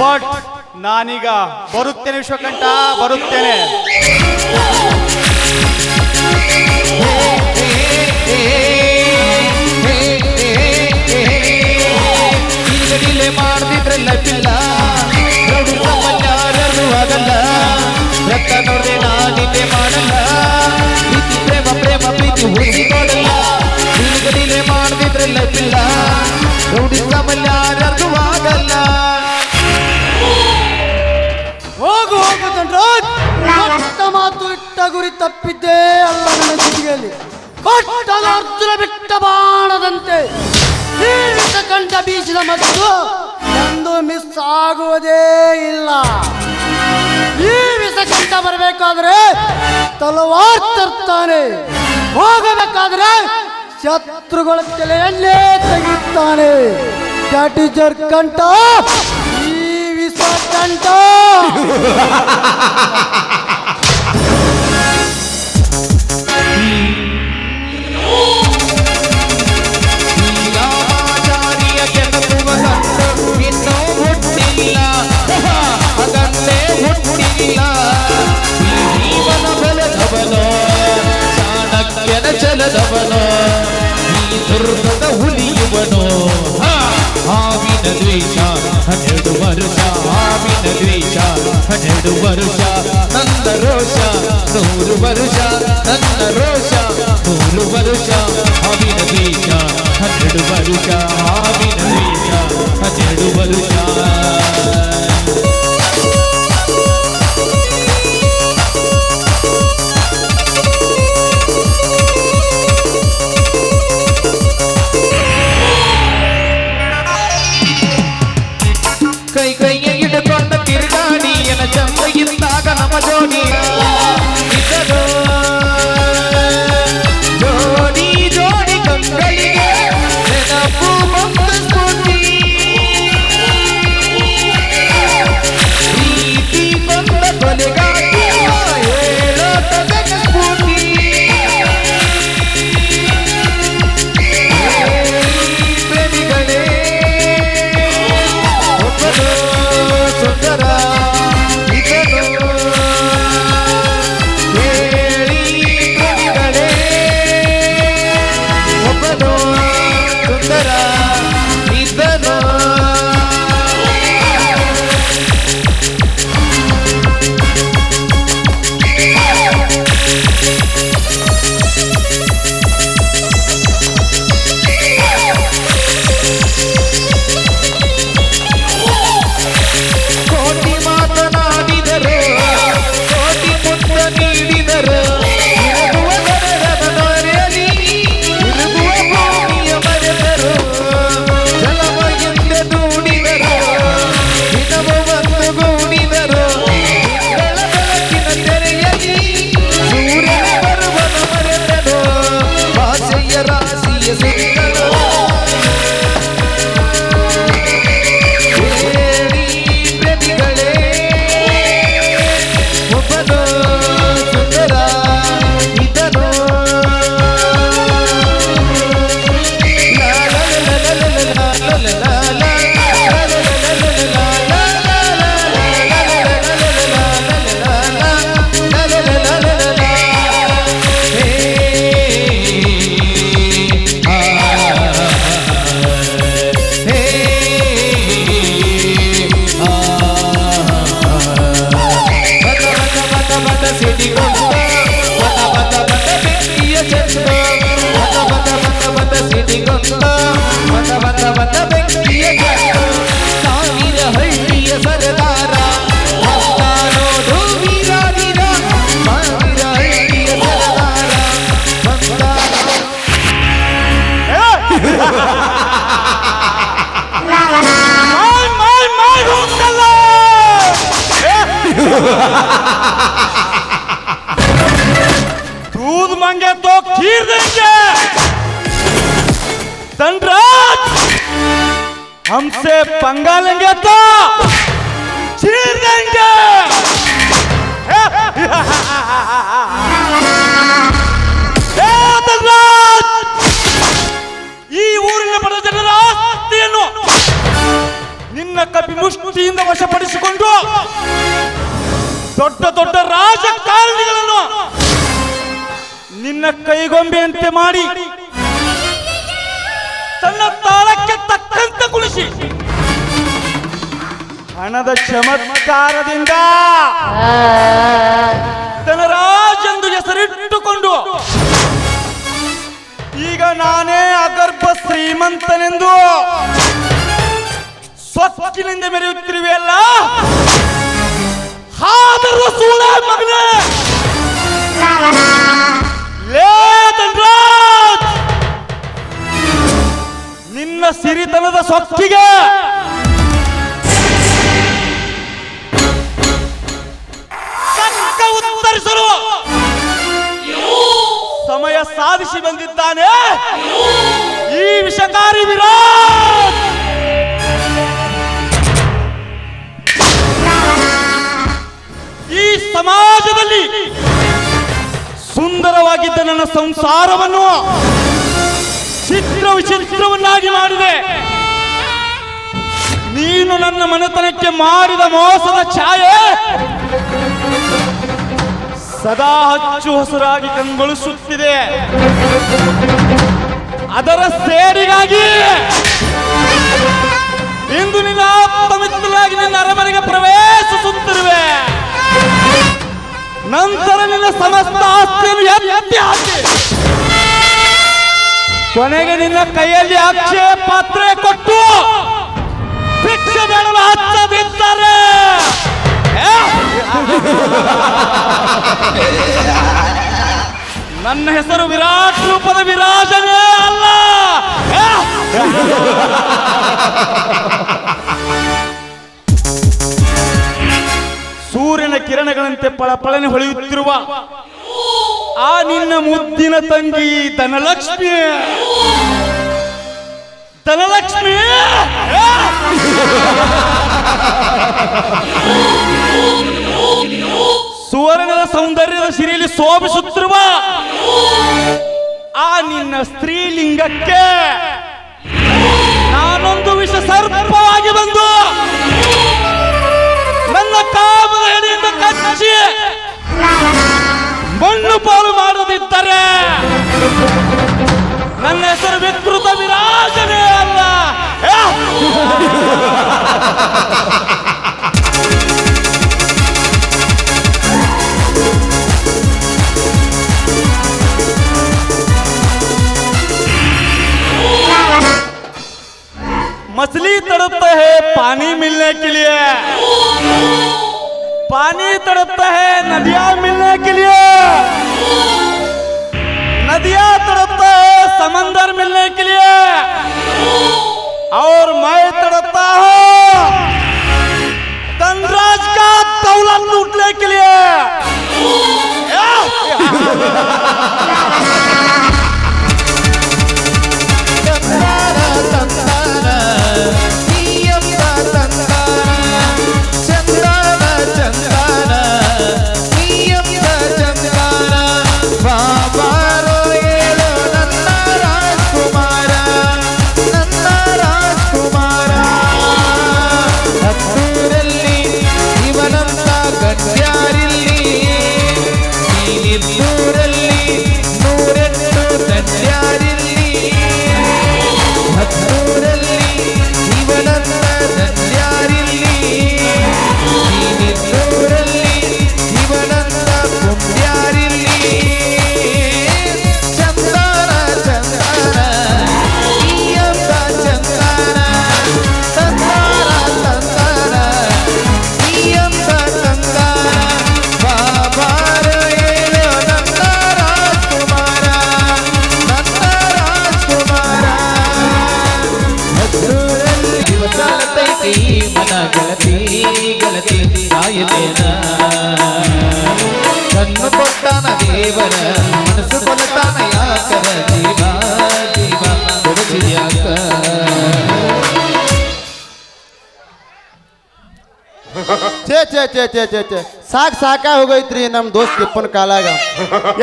ಬಟ್ ನಾನೀಗ ಬರುತ್ತೇನೆ ವಿಶ್ವಕಂಠ, ಬರುತ್ತೇನೆ. ಡಿಲೆ ಮಾಡ್ತಿದ್ರಲ್ಲ ಪಿಲ್ಲ, ಯಾರು ಆಗಲ್ಲ. ರಕ್ತ ನೋಡ್ದೆ ನಾನಿದೆ ಮಾಡಲ್ಲ. ಪ್ರೀತಿ ಪ್ರೇಮ ಪ್ರೇಮ ಪ್ರೀತಿ ಉಳಿಸಿಕೊಡಲ್ಲ. ಡಿಲೆ ಮಾಡ್ತಿದ್ರಲ್ಲ ಪಿಲ್ಲ, ರೌಡಿ ಯಾರು ಆಗಲ್ಲ. ಹೋಗು ಹೋಗು ಧನರಾಜ್, ಕೊಟ್ಟ ಮಾತು ಇಟ್ಟ ಗುರಿ ತಪ್ಪಿದ್ದೇ ಅಲ್ಲ ನನ್ನ ಜಿಂದಗಿಯಲ್ಲಿ. ಕೊಟ್ಟದ ಅರ್ಜುನ ಬಿಟ್ಟ ಬಾಣದಂತೆ. ಈ ವಿಷಕಂಠ ಬೀಸಿದ ಮತ್ತು ಎಂದು ಮಿಸ್ ಆಗುವುದೇ ಇಲ್ಲ. ಈ ವಿಷಕಂಠ ಬರಬೇಕಾದ್ರೆ ತಲವಾರ್ ತರ್ತಾನೆ, ಹೋಗಬೇಕಾದ್ರೆ ಶತ್ರುಗಳ ತಲೆಯನ್ನೇ ತೆಗಿತಾನೆ. ದ್ಯಾಟ್ ಇಸ್ ಯರ್ ಕಂಠ, ಈ ವಿಷಕಂಠ. ರಾಮಾಚಾರ್ಯ ಕೆನಕುವ ಕಂಡು ಇನ್ನೂ ಹುಟ್ಟಿಲ್ಲ, ಮಗಂದೇ ಹುಟ್ಟಿಲ್ಲ. ಈ ಜೀವನ ಬಲದವನೋ, ಚಾಣಕ್ಯನ ಛಲದವನೋ, ಈ ದುರ್ಗದ ಹುಲಿಯುವನೋ. ಹಾವಿನ ದ್ವೇಷ 12 ವರ್ಷ, ಹಾವಿನ ದ್ವೇಷ 12 ವರ್ಷ. ನನ್ನ ರೋಷ 100 ವರ್ಷ, ನನ್ನ ರೋಷ 100 ವರ್ಷ. ಹಾವಿನ ದ್ವೇಷ 12 ವರ್ಷ, ಹಾವಿನ ದ್ವೇಷ 12 ವರ್ಷ. ಕೈ ಕೈಯ ಹಿಡ್ಕೊಂಡ ತಿರುಗಾಡಿ ಎನ ಚಂದ ಇದ್ದಾಗ ನಮ್ಮ ಜೋಡಿ ಇದ್ದರು. ಜೋಡಿ ಜೋಡಿ ಕಂಗಳಿಗೆ ನೆನಪು ಬಂದ ಗೊತ್ತ ಬಂದ ಬಂದ ಬಂದ ಬೆಂಕಿಯ ಗಂಡ ಸಾವಿರ ಹಳ್ಳಿಯ ಸರದಾರ ಬಂದಾನೋದು ವೀರ ವೀರ ಸಾವಿರ ಹಳ್ಳಿಯ ಸರದಾರ ಬಂದಾನೋ दूध मांगे तो खीर देंगे धनराज, हमसे पंगा लेंगे तो चीर देंगे। धनराज, ಈ ಊರಿನ ಬಡ ಜನರ ಆಸ್ತಿಯನ್ನು ನಿನ್ನ ಕಪಿಮುಷ್ಟಿಯಿಂದ ವಶಪಡಿಸಿಕೊಂಡು ದೊಡ್ಡ ದೊಡ್ಡ ರಾಜಕಾರಣಿಗಳನ್ನು ನಿನ್ನ ಕೈಗೊಂಬೆಯಂತೆ ಮಾಡಿ ತನ್ನ ತಾಳಕ್ಕೆ ತಕ್ಕಂತ ಕುಣಿಸಿ ಹಣದ ಚಮತ್ಕಾರದಿಂದ ಧನರಾಜೆಂದು ಹೆಸರಿಟ್ಟುಕೊಂಡು ಈಗ ನಾನೇ ಅಗರ್ಭ ಶ್ರೀಮಂತನೆಂದು ಸ್ವಚ್ಛನಿಂದ ಮೆರೆಯುತ್ತಿರುವೆಯಲ್ಲ, ಆದರೂ ಸೂಳ ಮಗನೇ ಲೇ ಧನರಾಜ್, ನಿನ್ನ ಸಿರಿತನದ ಸೊಕ್ಕಿಗೆ ತಕ್ಕ ಉತ್ತರಿಸಲು ಸಮಯ ಸಾಧಿಸಿ ಬಂದಿದ್ದಾನೆ ಈ ವಿಷಕಾರಿ ವಿರಾಟ್. ಈ ಸಮಾಜದಲ್ಲಿ ಸುಂದರವಾಗಿದ್ದ ನನ್ನ ಸಂಸಾರವನ್ನು ಚಿತ್ರ ವಿಚಿತ್ರವನ್ನಾಗಿ ಮಾಡಿದೆ. ನೀನು ನನ್ನ ಮನೆತನಕ್ಕೆ ಮಾಡಿದ ಮೋಸದ ಛಾಯೆ ಸದಾ ಹಚ್ಚು ಹಸುರಾಗಿ ಕಂಗೊಳಿಸುತ್ತಿದೆ. ಅದರ ಸೇಡಿಗಾಗಿ ಇಂದು ನಿನ್ನ ಆಪ್ತಮಿತ್ರರಾಗಿ ನಿನ್ನ ಅರಮನೆಗೆ ಪ್ರವೇಶಿಸುತ್ತಿರುವೆ. ನಂತರ ನಿನ್ನ ಸಮಸ್ತ ಆಸ್ತಿಯನ್ನು ಎತ್ತಿ ಹಾಕಿ ಕೊನೆಗೆ ನಿನ್ನ ಕೈಯಲ್ಲಿ ಅಕ್ಷಯ ಪಾತ್ರೆ ಕೊಟ್ಟು ಭಿಕ್ಷೆ ಬೇಡಲು ಹಚ್ಚದಿದ್ದಾರೆ. ನನ್ನ ಹೆಸರು ವಿರಾಟ್ ರೂಪದ ವಿರಾಜನೇ ಅಲ್ಲ. ಸೂರ್ಯನ ಕಿರಣಗಳಂತೆ ಪಳಪಳನೆ ಹೊಳೆಯುತ್ತಿರುವ ಆ ನಿನ್ನ ಮುದ್ದಿನ ತಂಗಿ ಧನಲಕ್ಷ್ಮಿ. ಧನಲಕ್ಷ್ಮಿ ಸುವರ್ಣದ ಸೌಂದರ್ಯದ ಸಿರಿಯಲ್ಲಿ ಶೋಭಿಸುತ್ತಿರುವ ಆ ನಿನ್ನ ಸ್ತ್ರೀಲಿಂಗಕ್ಕೆ ನಾನೊಂದು ವಿಷ ಸರ್ಪವಾಗಿ ಬಂದು ನನ್ನ ಕಾಮದ ಎಡೆಯಿಂದ ಕಚ್ಚಿ ಮಣ್ಣು ಪಾಲು ಮಾಡದಿದ್ದರೆ ನನ್ನ ಹೆಸರು ವಿಕೃತ ವಿರಾಜನೇ ಅಲ್ಲ. मछली तड़पता है पानी मिलने के लिए, पानी तड़पता है नदियां मिलने के लिए, नदियां तड़पता है समंदर मिलने के लिए, और मैं तड़पता हूँ धनराज का दौलत लूटने के लिए. ಚಂದನ ಚಂದನ ದೇವರ ಮನಸ್ಸು ಕೊಲತಾನ ಯಾಕರ ಜೀವ ಜೀವ ಕೊಡಚಿದ್ಯಾಕ ಛೇ ಛೇ ಛೇ ಛೇ ಛೇ ಛೇ ಸಾಕ ಹೋಗೈತ್ರಿ ನಮ್ಮ ದೋಸ್ತ್ ತಿಪ್ಪನ ಕಾಲಾಗ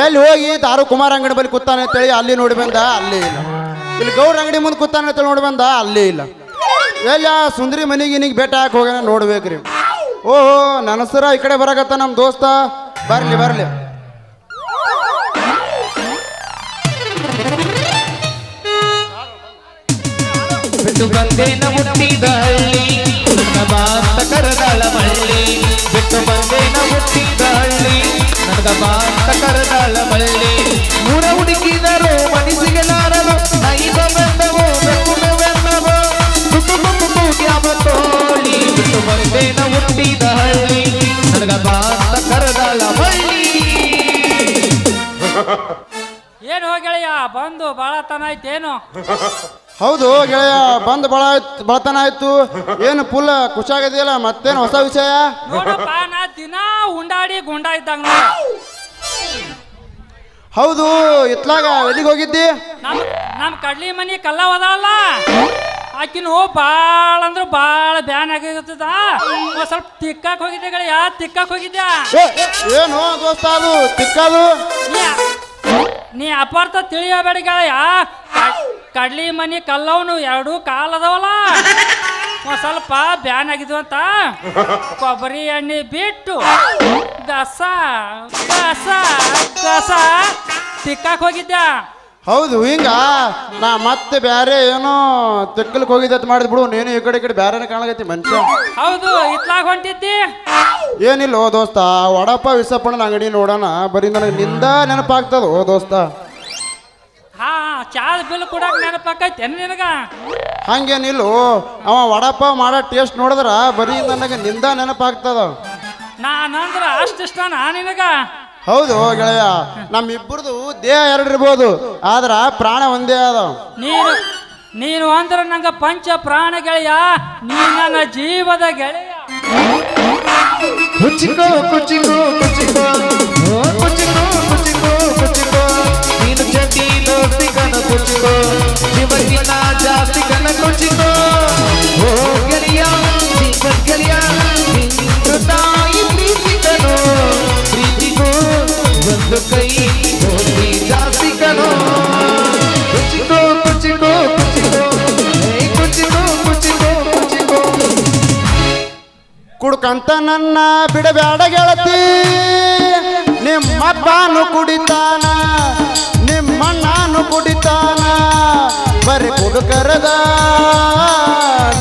ಎಲ್ಲಿ ಹೋಗಿ ದಾರು ಕುಮಾರ್ ಅಂಗಡಿ ಬಳಿ ಕೂತಾನೆ ಅಂತೇಳಿ ಅಲ್ಲಿ ನೋಡಿ ಬಂದ ಅಲ್ಲೇ ಇಲ್ಲ, ಇಲ್ಲಿ ಗೌರ್ ಅಂಗಡಿ ಮುಂದೆ ಕೂತಾನೆ ಅಂತೇಳಿ ನೋಡಿ ಬಂದ ಅಲ್ಲೇ ಇಲ್ಲ, ಎಲ್ಲಿ ಆ ಸುಂದರಿ ಮನಿಗೆ ಭೇಟಿ ಹಾಕಿ ಹೋಗೋಣ ನೋಡ್ಬೇಕ್ರಿ. ಓಹೋ ನನಸರ ಈ ಕಡೆ ಬರಾಕತ್ತ ನಮ್ಮ ದೋಸ್ತ, ಬರ್ಲಿ ಬರ್ಲಿ. ಬಿಟ್ಟು ಬಂದೇನ ಹುಟ್ಟಿದ ಹಳ್ಳಿ ನನ್ನ ಮಾತ ಕರದಾಳ ಮಳ್ಳಿ ಬಿಟ್ಟು ಬಂದೇನ ಹುಟ್ಟಿದ ಹಳ್ಳಿ ನನ್ನ ಮಾತ ಕರದಾಳ ಮಳ್ಳಿ ಮೂರ ಹುಡುಕಿದರು ಮನಸ್ಸಿಗೆ ನಾರಲು ನೈಬ ಬೆಂದವು ಬೆಂದವು ತೋಳಿ ಬಿಟ್ಟು ಬಂದೇನ ಹುಟ್ಟಿದ ಹಳ್ಳಿ ನನ್ನ ಮಾತ ಕರದಾಳ ಮಳ್ಳಿ. ಏನು ಗೆಳೆಯ ಬಂದು ಭಾಳ ತನ ಐತೇನು? ಹೌದು ಗೆಳೆಯ ಬಂದ್ ಬಳತನ ಆಯ್ತು, ಏನು ಫುಲ್ ಖುಷಿಯಾಗಿದೆಯಲ್ಲ, ಮತ್ತೇನು ಹೊಸ ವಿಷಯ? ನೋಡಪ್ಪ ನಾ ದಿನ ಉಂಡಾಡಿ ಗುಂಡ ಇದ್ದಂಗ ನೋಡ. ಹೌದು ಇತ್ಲಾಗ ಎಲ್ಲಿಗೆ ಹೋಗಿದ್ದಿ? ನಮ್ಮ ಕಡ್ಲಿ ಮನಿ ಕಲ್ಲವದಲ್ಲ ಆಕಿನ ಭಾಳ ಅಂದ್ರೆ ಭಾಳ ಬ್ಯಾನ್ ಆಗಿರ್ತದ, ಸ್ವಲ್ಪ ತಿಕ್ಕಾಕ್ ಹೋಗಿದ್ದೆ ಗೆಳೆಯ, ತಿಕ್ಕಾಕ್ ಹೋಗಿದ್ಯಾ? ಏನು ದೋಸ್ತ ಅದು ತಿಕ್ಕದು? ನೀ ಅಪಾರ್ಥ ತಿಳಿಯಬೇಡ ಗೆಳೆಯ, ಕಡ್ಲಿ ಮನಿ ಕಲ್ಲವನು ಎರಡು ಕಾಲದವಲ್ಲ, ಒಂದ್ ಸ್ವಲ್ಪ ಬ್ಯಾನ್ ಆಗಿದ್ವು ಅಂತ ಕೊಬ್ಬರಿ ಎಣ್ಣೆ ಬಿಟ್ಟು ಗಸ ಗಸ ಗಸ ತಿಕ್ಕಾಕ್ ಹೋಗಿದ್ದೆ. ಹೌದು ಹಿಂಗ ನಾ ಮತ್ತೆ ಬ್ಯಾರೆ ಏನೋ ತೆಕ್ಕಲ್ಕ್ ಹೋಗಿದ್ದ ಮಾಡಿದ್ ಬಿಡು, ನೀನು ಈ ಕಡೆ ಬ್ಯಾರೆ ಕಾಣಗೈತಿ ಮನುಷ್ಯ. ಹೌದು ಇತ್ಲಾಗ ಹೊಂಟಿದ್ದಿ? ಏನಿಲ್ಲ ಓ ದೋಸ್ತ, ವಡಪ್ಪ ವಿಸಪ್ಪಣ್ಣನ ಅಂಗಡಿ ನೋಡೋಣ, ಬರೀ ನನಗೆ ನಿಂದ ನೆನಪಾಗ್ತದ ಓ ದೋಸ್ತ. ಹಾ ಚಾದ ಬಿಲ್ ಕೊಡಕ್ ನೆನಪಾಕೈತೆ ನಿನಗ? ಹಂಗೇನಿಲ್ಲೋ, ಅವ ವಡಪ್ಪ ಮಾಡೋ ಟೇಸ್ಟ್ ನೋಡಿದ್ರ ಬರೀ ನನಗೆ ನಿಂದ ನೆನಪಾಗ್ತದ. ನಾನಂದ್ರ ಅಷ್ಟಿಷ್ಟ ನಿನಗ? ಹೌದು ಗೆಳೆಯ, ನಮ್ಮಿಬ್ಬರದು ದೇಹ ಎರಡಿರ್ಬೋದು ಆದ್ರ ಪ್ರಾಣ ಒಂದೇ ಅದ. ನೀನು ಅಂದ್ರ ನಂಗ ಪಂಚ ಪ್ರಾಣ ಗೆಳೆಯ, ನೀ ನನ್ನ ಜೀವದ ಗೆಳೆಯ. ಕುಚಿಕೋ ಕುಚಿಕೋ ಕುಚಿಕೋ ಕುಚಿಕೋ ಕುಚಿಕೋ ಕುಚಿಕೋ ನೀನು ಚಟಿ ದೋಸ್ತಿ ಕನ ಕುಚಿಕೋ ಶಿವಕಿನ ಜಾಸ್ತಿ ಕನ ಕುಚಿಕೋ ಓ ಗೆಳೆಯ ಜೀವನ್ ಗೆಳೆಯ ನಿನ್ನ ತಾಯಿ ಪ್ರೀತಿಕನು ಪ್ರೀತಿಗೂ ಒಂದು ಕೈ ದೋಸ್ತಿ ಜಾಸ್ತಿ ಕನು ಕುಚಿಕೋ ಕುಚಿಕೋ ಕುಚಿಕೋ ಕುಚಿಕೋ ಕುಚಿಕೋ ಕುಚಿಕೋ ಕುಡ್ಕಂತ ನನ್ನ ಬಿಡಬ್ಯಾಡ ಗೆಳತಿ, ನಿಮ್ಮಪ್ಪನು ಕುಡಿತಾನ ನಿಮ್ಮಣ್ಣನು ಕುಡಿತಾನ, ಬರೀ ಕುಡುಕರದ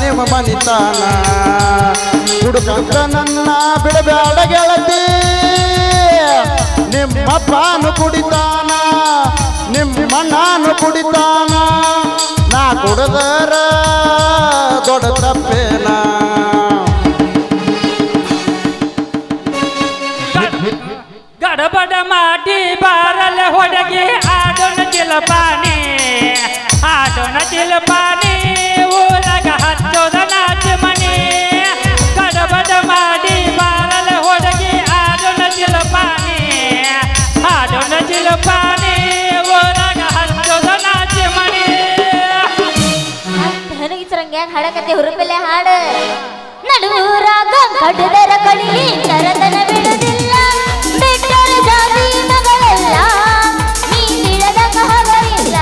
ನಿಮ್ಮ ಮನಿತಾನ. ಕುಡ್ಕಂತ ನನ್ನ ಬಿಡಬ್ಯಾಡ ಗೆಳತಿ, ನಿಮ್ಮಪ್ಪನು ಕುಡಿತಾನ ನಿಮ್ಮಣ್ಣನು ಕುಡಿತಾನ, ನಾ ಕುಡದರ ದೊಡ್ಡ ತಪ್ಪೇನ. ಗಡಬಡ ಮಾಡಿ ಬಾರಲ್ಲ ಹೊಡಗಿ ಆಡೋಣ ತಿಲಪಾನಿ, ಆಡೋಣ ತಿಲಪಾನಿ ಊರಾಗ ಹಚ್ಚೋದ ನಾಚ ಮನಿ. ಗಡಬಡ ಮಾಡಿ ಬಾರಲ್ಲ ಹೊಡಗಿ ಆಡೋಣ ತಿಲಪಾನಿ, ಆಡೋಣ ತಿಲಪಾನಿ ಊರಾಗ ಹಚ್ಚೋದ ನಾಚ ಮನಿ. ನನಗಿಚ್ಚರಂಗ ಹಾಡಕತ್ತೆ ಹುರುಪೆಲೆ ಹಾಡು ನಡುರಾಗ ಕಡದರ ಕಡಿ ತರತನ ಬಿಡುದಿಲ್ಲ, ಬಿಟ್ಟರ ಜಾತಿ ಮಗಳೆಲ್ಲ ನೀ ಬಿಡದ ಕಹವರಿಲ್ಲ,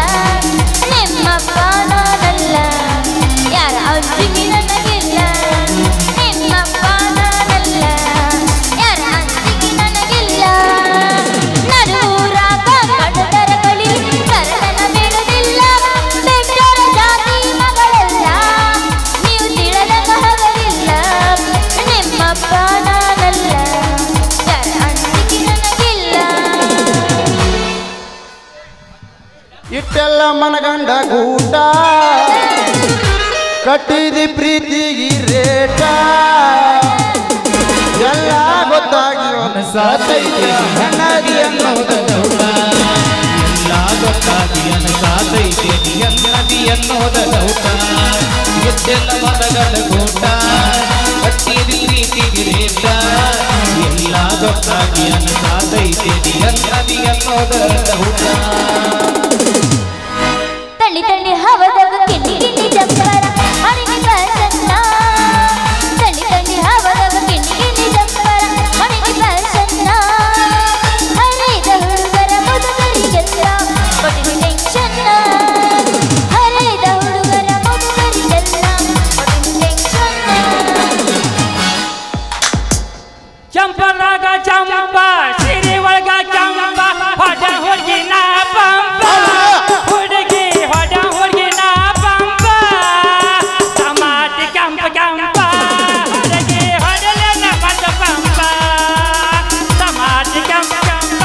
ನಿಮ್ಮಪ್ಪ ನಾನಲ್ಲ ಯಾರ ಅಂಜಿಗೆ ನನಗಿಲ್ಲ, ನಿಮ್ಮಪ್ಪ ನಾನಲ್ಲ ಯಾರ ಅಂಜಿಗೆ ನನಗಿಲ್ಲ. ನಡುರಾಗ ಕಡದರ ಕಡಿ ತರತನ ಬಿಡುದಿಲ್ಲ, ಬಿಟ್ಟರ ಜಾತಿ ಮಗಳೆಲ್ಲ ನೀವು ತಿಳಿದ ಕಹವರಿಲ್ಲ, ನಿಮ್ಮಪ್ಪ ನಾನಲ್ಲ ಯಾರ ಅಂಜಿಗೆ ನನಗಿಲ್ಲ. ಇಟ್ಟೆಲ್ಲ ಮನಗಂಡ ಗೂಟ ಕಟ್ಟಿದಿ ಪ್ರೀತಿಗಿ ರೇಟ, ಎಲ್ಲ ಗೊತ್ತಾಗಿ ಸಾತೈತಿ ನನ್ನದಿ ಅನ್ನೋದ ಡೌಟ, ಎಲ್ಲ ಗೊತ್ತಾಗಿ ಸಾತೈತಿ ಅನ್ನದಿ ಅನ್ನೋದ ಡೌಟ. ಎದ್ದೆಲ್ಲ ಮನಗಳ ಗೂಟ ಕಟ್ಟಿದಿ ಪ್ರೀತಿಗೆ ರೇಟ, ಎಲ್ಲ ಗೊತ್ತ ಮನಸ್ಸಾಗಿ ಅನಸಾತೈತೆ ನೀ ಅನ್ನೋದ ಹುಟ್ಟ ತಳ್ಳಿ ತಳ್ಳಿ ಹವದಾಗ ಕಿಂಡಿ ಕಿಂಡಿ ಜಂಪರ ಹಣಿಗೆ ಫ್ಯಾಷನ್ನ ತಳ್ಳಿ ತಳ್ಳಿ ಹವದಾಗ ಕಿಂಡಿ ಕಿಂಡಿ ಜಂಪರ ಹಣಿಗೆ ಫ್ಯಾಷನ್ನ ಹರಿದ ಹುಡುಗರ ಮುದುಕರಿಗೆಲ್ಲ ಕೊಟ್ಟಿನ ಟೆನ್ಷನ್ನ ಹರಿದ ಹುಡುಗರ ಮುದುಕರಿಗೆಲ್ಲ ಕೊಟ್ಟಿನ ಟೆನ್ಷನ್ನ ಚಂಪನಾಗ ಚಂಪ ಸಿರಿ ಒಳಗ ಚಂಪ ಹೊಡ ಹುಡುಗಿನ ಪಂಪ ಹುಡುಗಿ ಹೊಡ ಹುಡುಗಿನ ಪಂಪ ಟಮಾಟಿ ಕೆಂಪ ಕೆಂಪ ಹುಡುಗಿ ಹೊಡಲೆನ ಪಂಪ ಪಂಪ ಟಮಾಟಿ ಕೆಂಪ ಕೆಂಪ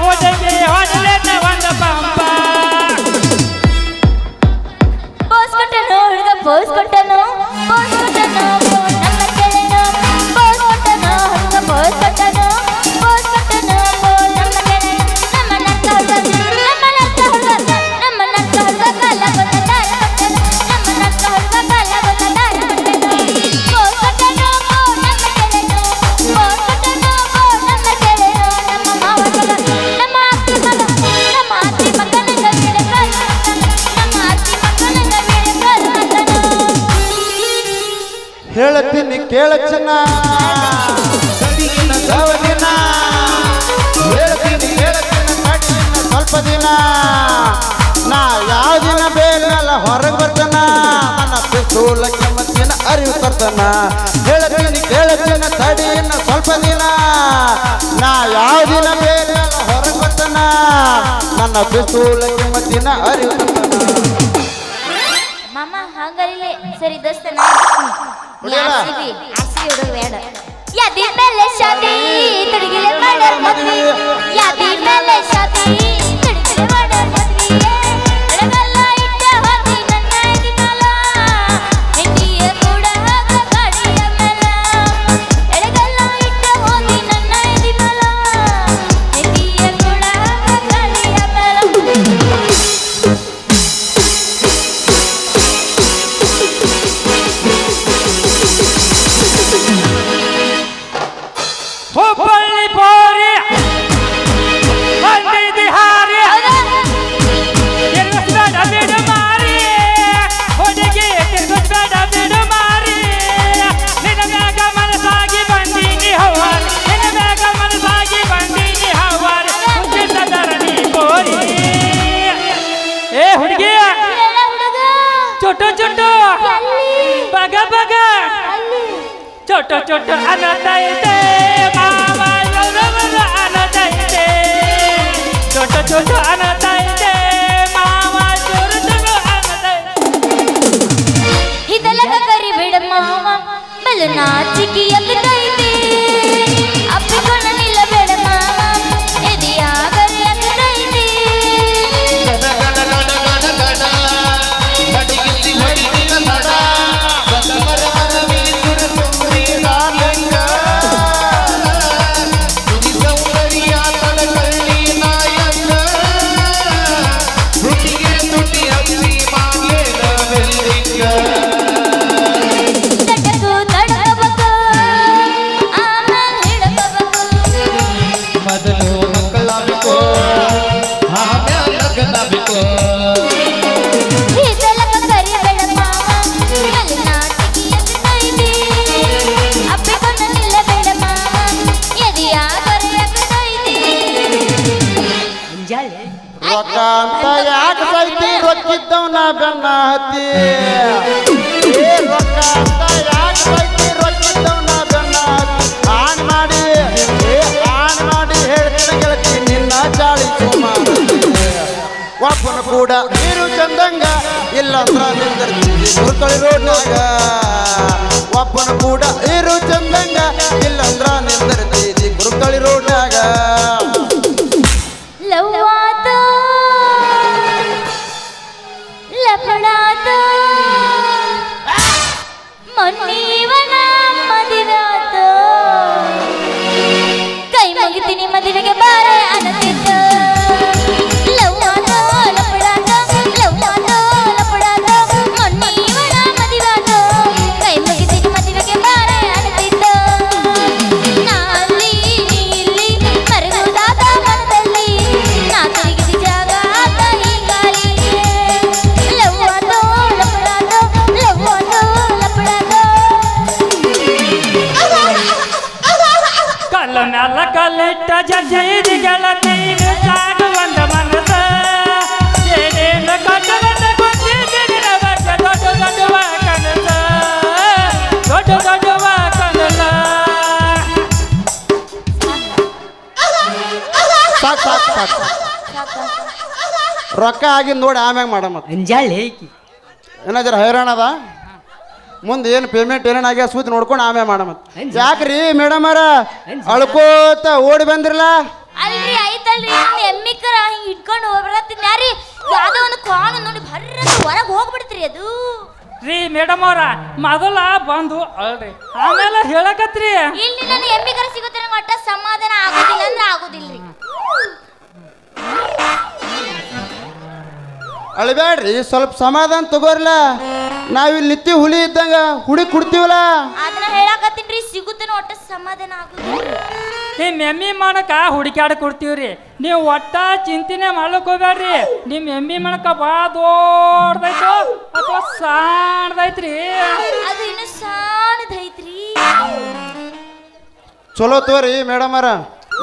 ಹುಡುಗಿ ಹೊಡಲೆನ ಒಂದು ಪಂಪ ಪೋಸ್ ಕೊಟ್ಟನು ಹುಡುಗ ಪೋಸ್ ಕೊಟ್ಟನು ನಮ್ಮ ಕೆಳನು ಪೋಸ್ ಕೊಟ್ಟನು ಹುಡುಗ ಪೋಸ್ ಕೊಟ್ಟನು ನಮ್ಮ ಕೆಳನು ನಮ್ಮ ನಕ್ಕ ಹುಡುಗ ನಮ್ಮ ನಕ್ಕ ಹುಡುಗ ಕಾಲ ಬಂದ ದಾರ ಕೊಟ್ಟನು ನಮ್ಮ ನಕ್ಕ ಹುಡುಗ ಕಾಲ ಬಂದ ದಾರ ಕೊಟ್ಟನು ಪೋಸ್ ಕೊಟ್ಟನು ನಮ್ಮ ಕೆಳನು ಪೋಸ್ ಕೊಟ್ಟನು ನಮ್ಮ ಕೆಳನು ನಮ್ಮ ಮಾವ ಮಗ ನಮ್ಮ ಅತ್ತಿ ಮಗ ನಮ್ಮ ಅತ್ತಿ ಮಗನಿಗೆ ಬೇಡ ಕಾಲ ನಮ್ಮ ಅತ್ತಿ ಮಗನಿಗೆ ಬೇಡ ಕಾಲ ಹೇಳ್ತೀನಿ ಕೇಳ ಚೆನ್ನ ಸಡಿನ ಸವದಿನ ಹೇಳ್ತೀನಿ ಕೇಳ ಚೆನ್ನ ಕಟ್ಟಿನ ಸ್ವಲ್ಪ ದಿನ ನಾ ಯಾವ ದಿನ ಬೇಕಲ್ಲ ಹೊರಗೆ ಬರ್ತಾನ ನನ್ನ ಪಿಸ್ತೂಲ ಕೆಮ್ಮತ್ತಿನ ಅರಿವು ತರ್ತಾನ ಹೇಳ್ತೀನಿ ಕೇಳ ಚೆನ್ನ ತಡಿನ ಸ್ವಲ್ಪ ದಿನ ನಾ ಯಾವ ದಿನ ಬೇಕಲ್ಲ ಹೊರಗೆ ಬರ್ತಾನ ನನ್ನ ಪಿಸ್ತೂಲ ಕೆಮ್ಮತ್ತಿನ ಅರಿವು ತರ್ತಾನ ಮಾಮ ಹಂಗರಿಲೆ ಸರಿ ದೋಸ್ತನ ಹೊಡಿಯಲ್ಲ? ಆರ್ಸಿಬಿ ಹುಡುಗ ಬೇಡ ಯಾದಿ ಮೇಲೆ ಶಾದಿ ತುಡುಗಿಲೆ ಮಾಡರ್ ಮದ್ವಿ ಯಾದಿ ಮೇಲೆ ಶಾದಿ ತುಡುಗಿಲೆ ಮಾಡರ್ ಮದ್ವಿ ಎಡಗಲ್ಲ ಇಟ್ಟ ಹೋಗಿ ನನ್ನ ಎದಿಮಲ ಹೆಂಡಿಯ ಕೂಡ ಹಾಗ ಗಾಡಿಯ ಮೇಲ ಎಡಗಲ್ಲ ಇಟ್ಟ ಹೋಗಿ ನನ್ನ ಎದಿಮಲ ಹೆಂಡಿಯ ಕೂಡ ಹಾಗ ಗಾಡಿಯ ಮೇಲ ಹುಬ್ಬಳ್ಳಿ ಪೋರಿ ಬಂದಿದ್ದಿ ಹಾರಿ ತಿರುಗಿಸ್ಬೇಡ ಬಿಡು ಮಾರಿ ಹುಡುಗಿ ತಿರುಗಿಸ್ಬೇಡ ಬಿಡು ಮಾರಿ ನಿನ್ನ ಮ್ಯಾಗ ಮನಸ್ಸಾಗಿ ಬಂದೀನಿ ಹವಾರಿ ನಿನ್ನ ಮ್ಯಾಗ ಮನಸ್ಸಾಗಿ ಬಂದೀನಿ ಹವಾರಿ ಹುಟ್ಟಿದ ಧರಣಿ ಪೋರಿ ಏ ಹುಡುಗಿ ಚುಟ್ಟು ಚುಟ್ಟು ಬಗ ಬಗ ಚೊಟ್ಟು ಚೊಟ್ಟು ಅನ್ನತೈತೆ ಮಾವ ಯೋರವರ ಅನ್ನತೈತೆ ಚೊಟ್ಟು ಚೊಟ್ಟು ಅನ್ನತೈತೆ ಮಾವ ಚೊರು ಚೊರು ಅನ್ನತೈತೆ ಇದೆಲ್ಲ ಕರಿ ಬಿಡ ಮಾವ ಬಲು ನಾಚಿಕಿ ಎಕ್ಕತೈತಿ ಅಪ್ಪಿಕೊಂಡ ನಿಲ್ಲಬೇಡ ಮಾವ ಎದೆಯಾಗರೆ ಎಕ್ಕತೈತಿ ಗಡ ಗಡ ಗಡ ಗಡ ಗಡ ನಡಿಗಿಸಿ ಹೊಡಿದಿನ ನಡ ಬಸವರ ಮನವಿ ಸುರಸುಂದರಿ ನಾಲಂಗ ತುದಿ ಸೌಂದರ್ಯ ತಡಕಳ್ಳಿ ನಾಯಕ ತುಟಿಗೆ ತುಟಿ ಹಚ್ಚಿ ಮಾಡ್ಲೇನ ಬೆಲ್ಲಿಂಗ ತಟಕು ತಡಕಬೇಕು ಆಮೇಲೆ ಹಿಡಕಬೇಕು ಮೊದಲು ಮಕ್ಕಳಾಗಬೇಕು ಆಮ್ಯಾಲ ಲಗ್ನಾಗಬೇಕು ಇದೆಲ್ಲ ಕರಿ ಬೇಡ ಮಾವ ಬಲು ನಾಚಿಕಿ ಎಕ್ಕತೈತಿ ಅಪ್ಪಿಕೊಂಡ ನಿಲ್ಲಬೇಡ ಮಾವ ಎದೆಯಾಗರೆ ಎಕ್ಕತೈತಿ ರೊಕ್ಕ ಅಂತ ಯಾಕೆ ಸೈತಿ ರೊಕ್ಕಿದ್ದವನ ಬೆನ್ನ ಹತ್ತಿ ಏ ರೊಕ್ಕ ಅಂತ ಯಾಕೆ ಸೈತಿ ರೊಕ್ಕಿದ್ದವನ ಬೆನ್ನ ಹತ್ತಿ ಆನ್ ಮಾಡಿ ಹೇಳ್ತೀನಿ ಗೆಳತಿ ನಿನ್ನ ಚಾಳಿ ಸೋಮ ಒಬ್ಬನ ಕೂಡ ನೀರು ಚಂದಂಗ ಇಲ್ಲಂದ್ರ ನಿಂದಿರ್ತೀವಿ ಗುರುಕಳಿ ರೋಡ್ನಾಗ ಒಬ್ಬನ ಕೂಡ ಇರು ಚಂದಂಗ ಇಲ್ಲಂದ್ರ ನಿಂದಿರ್ತೀವಿ ಗುರುಕಳಿ ರೋಡ್ನಾಗ ಲವ್ವಾತು ಲಪಡಾತು ಮೊನ್ನೀವನ ಮದಿರಾತು ಕೈ ಮುಗಿತೀನಿ ಮದುವೆಗೆ ಬಾರೆ ಅನ್ನತಿದ್ದ ಲವ್ವಾತು ಲಪಡಾತು ಲವ್ವಾತು ಲಪಡಾತು ಮೊನ್ನೀವನ ಮದಿರಾತು ಕೈ ಮುಗಿತೀನಿ ಮದುವೆಗೆ ಬಾರೆ ಅನ್ನತಿದ್ದ ನಾಲಿ ನೀ ಜಜ್ಜೈದಿ ಗೆಳತಿ ಸಾಗುವಂದ ಮನಸ ಏನೇನ ಕಟ್ಟವನ್ನ ಗೊತ್ತಿದ್ದಿನ ಬಗ್ಗೆ ದೊಡ್ಡ ದೊಡ್ಡವ ಕನಸ ದೊಡ್ಡ ದೊಡ್ಡವ ಕನಸ. ಸಾಕು ಸಾಕು ಸಾಕು ರೊಕ್ಕ ಆಗಿದ್ ನೋಡಿ ಆಮ್ಯಾಗ ಮಾಡಮ್ಮ. ಅಂಜಾಳಿ ಐಕಿ ಏನಾದ್ರ ಹೈರಾಣ ಅದ ಮುಂದೆ ಏನು ಪೇಮೆಂಟ್ ಏನೇನು ಆಗ್ಯ ಸೂತಿ ನೋಡ್ಕೊಂಡು ಆಮ್ಯಾಗ ಮಾಡಮ್ಮ. ಯಾಕ್ರಿ ಮೇಡಮ್ ಅವರ ಅಳ್ಕೋತ ಓಡಿ ಬಂದ್ರಲ್ಲ? ಅಲ್ರಿ ಐತಲ್ರಿ ಎಮ್ಮಿಕರ ಹಿಂಗ್ ಇಟ್ಕೊಂಡು ಹೋಗ್ಬರತ್ತೀನಿ ಯಾರಿ ಯಾವ್ದೋ ಒಂದು ಕಾನು ನೋಡಿ ಭರ್ರ ಹೊರಗೆ ಹೋಗ್ಬಿಡ್ತೀರಿ ಅದು. ರೀ ಮೇಡಮ್ ಅವ್ರ ಮೊದಲ ಬಂದು ಅಲ್ರಿ ಆಮೇಲೆ ಹೇಳಕತ್ರಿ. ಇಲ್ಲಿ ನನ್ನ ಎಮ್ಮಿಕರ ಸಿಗುತ್ತೆ ನಂಗೆ ಒಟ್ಟ ಸಮಾಧಾನ ಆಗೋದಿಲ್ಲ ಅಂದ್ರೆ ಆಗೋದಿಲ್ರಿ. ಅಳ್ಬೇಡ್ರಿ, ಸ್ವಲ್ಪ ಸಮಾಧಾನ ತಗೋರ್ಲ. ನಾವಿಲ್ಲಿ ನಿತ್ಯ ಹುಲಿ ಇದ್ದಂಗ ಹುಡಿ ಕುಡ್ತೀವಲ್ಲ. ಅದನ್ನ ಹೇಳಕತ್ತೀನ್ರಿ ಸಿಗುತ್ತೆ ಒಟ್ಟ ಸಮಾಧಾನ ಆಗೋದಿಲ್ಲ. ನಿಮ್ಮ ಎಮ್ಮಿ ಮಣಕ ಹುಡುಕ್ಯಾಡ ಕೊಡ್ತೀವ್ರಿ. ನೀವು ಒಟ್ಟ ಚಿಂತೆನೆ ಮಾಡ್ಲಿಕ್ಕೆ ಹೋಗ್ಬೇಡ್ರಿ. ನಿಮ್ಮ ಎಮ್ಮಿ ಮಣಕ ಬಾ ದೊಡ್ಡದೈತು ಅಥವಾ ಸಣ್ಣದೈತ್ರಿ? ಅದು ಇನ್ನು ಸಣ್ಣದೈತ್ರಿ. ಚಲೋ ತೋರಿ ಮೇಡಮ್ ಅವರ,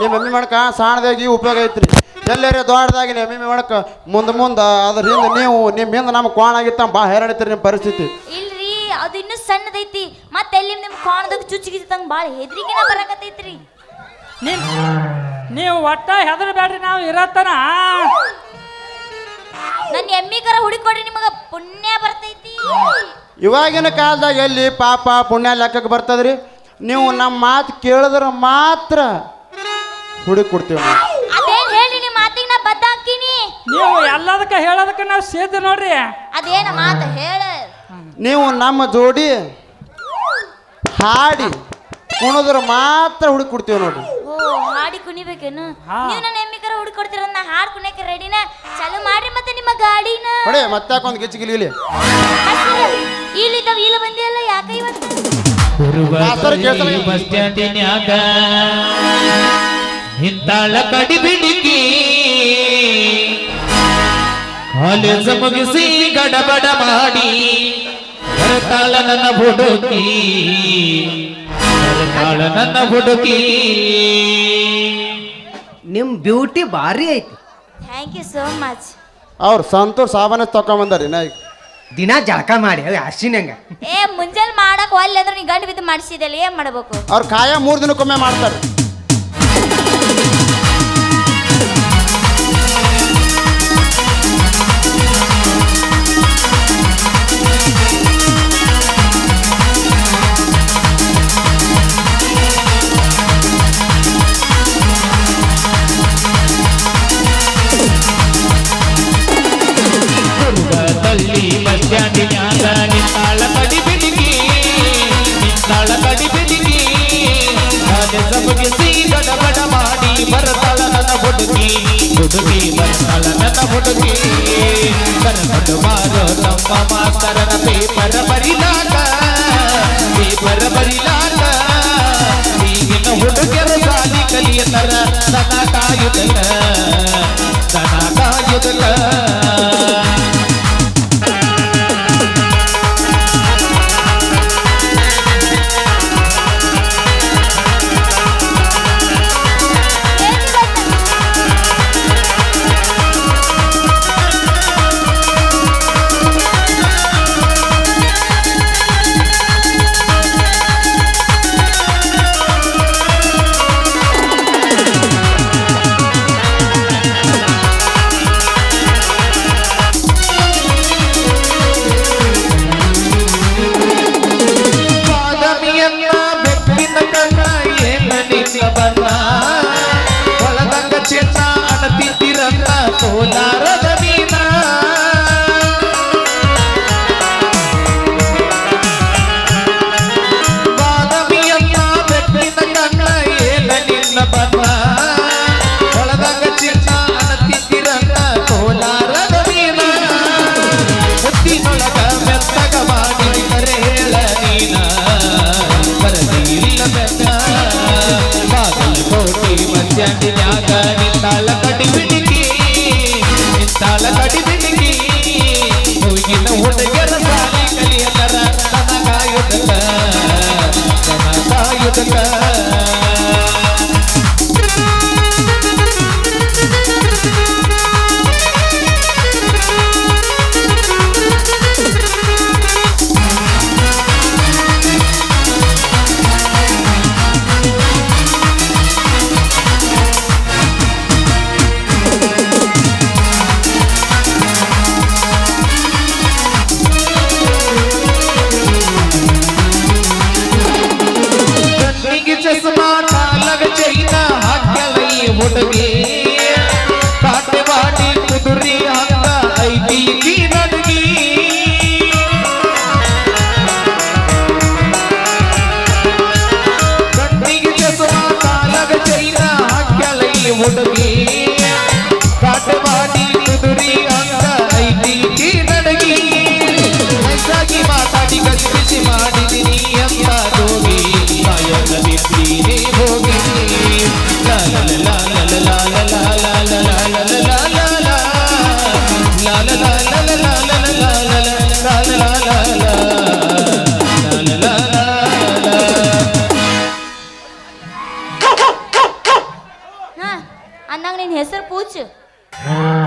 ನಿಮ್ಮ ಎಮ್ಮಿ ಮಾಡಕ ಸಾಣದಾಗಿ ಉಪಯೋಗ ಐತ್ರಿ. ಎಲ್ಲರೇ ದೊಡ್ಡದಾಗಿ ನಿಮ್ಮ ಎಮ್ಮಿ ಮಾಡಕ ಮುಂದೆ ಅದ್ರ ಹಿಂದೆ ನೀವು ನಿಮ್ಮ ಹಿಂದೆ ನಮ್ಗೆ ಕೋಣ ಆಗಿತ್ತ ಭಾಳ ಹೈರಾಣ ಐತ್ರಿ ನಿಮ್ಮ ಪರಿಸ್ಥಿತಿ. ಇಲ್ರಿ ಅದು ಇನ್ನು ಸಣ್ಣದೈತಿ ಮತ್ತೆ ಎಲ್ಲಿ ನಿಮ್ ಕಾಣದಾಗ ಚುಚ್ಚಿಗಿತ್ತಂಗ ಭಾಳ ಹೆದ್ರಿಕೆನ ಬರಕತ್ತೈತ್ರಿ. ನೀವು ಒಟ್ಟ ಹೆದರ್ಬೇಡ್ರಿ, ನಾವು ಇರತ್ತನ. ನನ್ನ ಎಮ್ಮಿಕರ ಹುಡುಕೊಡ್ರಿ ನಿಮಗ ಪುಣ್ಯ ಬರ್ತೈತಿ. ಇವಾಗಿನ ಕಾಲದಾಗ ಎಲ್ಲಿ ಪಾಪ ಪುಣ್ಯ ಲೆಕ್ಕಕ್ಕೆ ಬರ್ತದ್ರಿ. ನೀವು ನಮ್ಮ ಮಾತು ಕೇಳಿದ್ರೆ ಮಾತ್ರ ಹುಡುಕಿ ಕೊಡ್ತೀವಿ. ಅದೇನ್ ಹೇಳಿ ನಿಮ್ಮ ಮಾತಿಗೆ ನಾ ಬದ್ದ ಹಾಕಿನಿ. ನೀವು ಎಲ್ಲದಕ್ಕೆ ಹೇಳೋದಕ್ಕೆ ನಾವು ಸಿದ್ಧ ನೋಡ್ರಿ. ಅದೇನ ಮಾತು ಹೇಳ. ನೀವು ನಮ್ಮ ಜೋಡಿ ಹಾಡಿ ಕುಣಿದ್ರೆ ಮಾತ್ರ ಹುಡುಕಿ ಕೊಡ್ತೀವಿ ನೋಡ್ರಿ. ಓ ಹಾಡಿ ಕುಣಿಬೇಕೇನು? ನೀವು ನನ್ನ ಎಮ್ಮಿಕರ ಹುಡುಕೊಡ್ತೀರ ನಾ ಹಾಡ್ ಕುಣಿಯಕ್ಕೆ ರೆಡಿನ. ಚಾಲು ಮಾಡ್ರಿ ಮತ್ತೆ ನಿಮ್ಮ ಗಾಡಿನ. ಹೊಡೆ ಮತ್ತೆ ಯಾಕೊಂದು ಗಿಚ್ಚಿಗಿಲಿ ಇಲ್ಲಿದ್ದಾವ ಇಲ್ಲ ಬಂದಿಯಲ್ಲ ಯಾಕೆ ಇವತ್ತು? ಬಸ್ ಸ್ಟ್ಯಾಂಡಿನ್ಯಾಗ ಹಿಂತಾಳ ಕಡಿ ಬಿಡಿಕಿ ಕಾಲೇಜ್ ಮುಗಿಸಿ ಗಡಬಡ ಮಾಡಿ ಬರ್ತಾಳ ನನ್ನ ಹುಡುಕಿ, ಬರ್ತಾಳ ನನ್ನ ಹುಡುಕಿ. ನಿಮ್ ಬ್ಯೂಟಿ ಭಾರಿ ಐತಿ. Thank you so much. ಅವ್ರು ಸಂತೂರ್ ಸಾಬಾನ ತಕೊಂಬಂದಾರಿ ನಾ ಈಗ ದಿನ ಜಳಕ ಮಾಡಿ ಅವು ಅಷ್ಟಿನಂಗ. ಏ ಮುಂಜಾನೆ ಮಾಡಕ್ ಒಲ್ಲೆ ಅಂದ್ರೆ ನೀ ಗಂಡು ಬಿದ್ದು ಮಾಡಿಸಿದಲ್ಲ ಏನ್ ಮಾಡ್ಬೇಕು? ಅವ್ರು ಕಾಯ 3 ದಿನಕ್ಕೊಮ್ಮೆ ಮಾಡ್ತಾರೆ. ಬಸ್ ಸ್ಟ್ಯಾಂಡಿನ್ಯಾಗ ನಿಂತಾಳ ಕಡಿ ಬಿಡಿಗಿ, ನಿಂತಾಳ ಕಡಿ ಬಿಡಿಗಿ ಕಾಲೇಜ್ ಮುಗಿಸಿ ಗಡಬಡ ಮಾಡಿ ಬರ್ತಾಳ ನನ್ನ ಹುಡುಗಿ, ಹುಡುಗಿ ಬರ್ತಾಳ ನನ್ನ ಹುಡುಗಿ. ಕರ್ಕೊಂಡು ಬಾರೋ ನಮ್ಮ ಮಾಸ್ತರನ ಪೇಪರ್ ಬರಿಲಾಕ, ಪೇಪರ್ ಬರಿಲಾಕ. ಈಗಿನ ಹುಡುಗರ ಸಾಲಿ ಕಲಿಯತರ ದನ ಕಾಯುದಲ್ಲ, ದನ ಕಾಯುದಲ್ಲ. ಒಳದಂಗ ಚಿನ್ನ ಅಣತಿದ್ದಿರಂತ ಕೋಲಾರದ ಮೀನ, ಬಾದಾಮಿಯನ್ನ ಬೆಕ್ಕಿನ ಕಣ್ಣ ಏನ ನಿನ್ನ ಬಣ್ಣ. ಒಳದಂಗ ಚಿನ್ನ ಅಣತಿದ್ದಿರಂತ ಕೋಲಾರದ ಮೀನ, ಮುತ್ತಿನೊಳಗ ಮೆತ್ತಗ ಮಾಡಿ ಕರೇಳ ನೀನ ಬರದಿಲ್ಲ ಬೆನ್ನ. ಬಾಗಲಕೋಟೆ ಬಸ್ ಸ್ಟ್ಯಾಂಡಿನ್ಯಾಗ ನಿಂತಾಳ ಕಡಿ ಬಿಡಿಕಿ,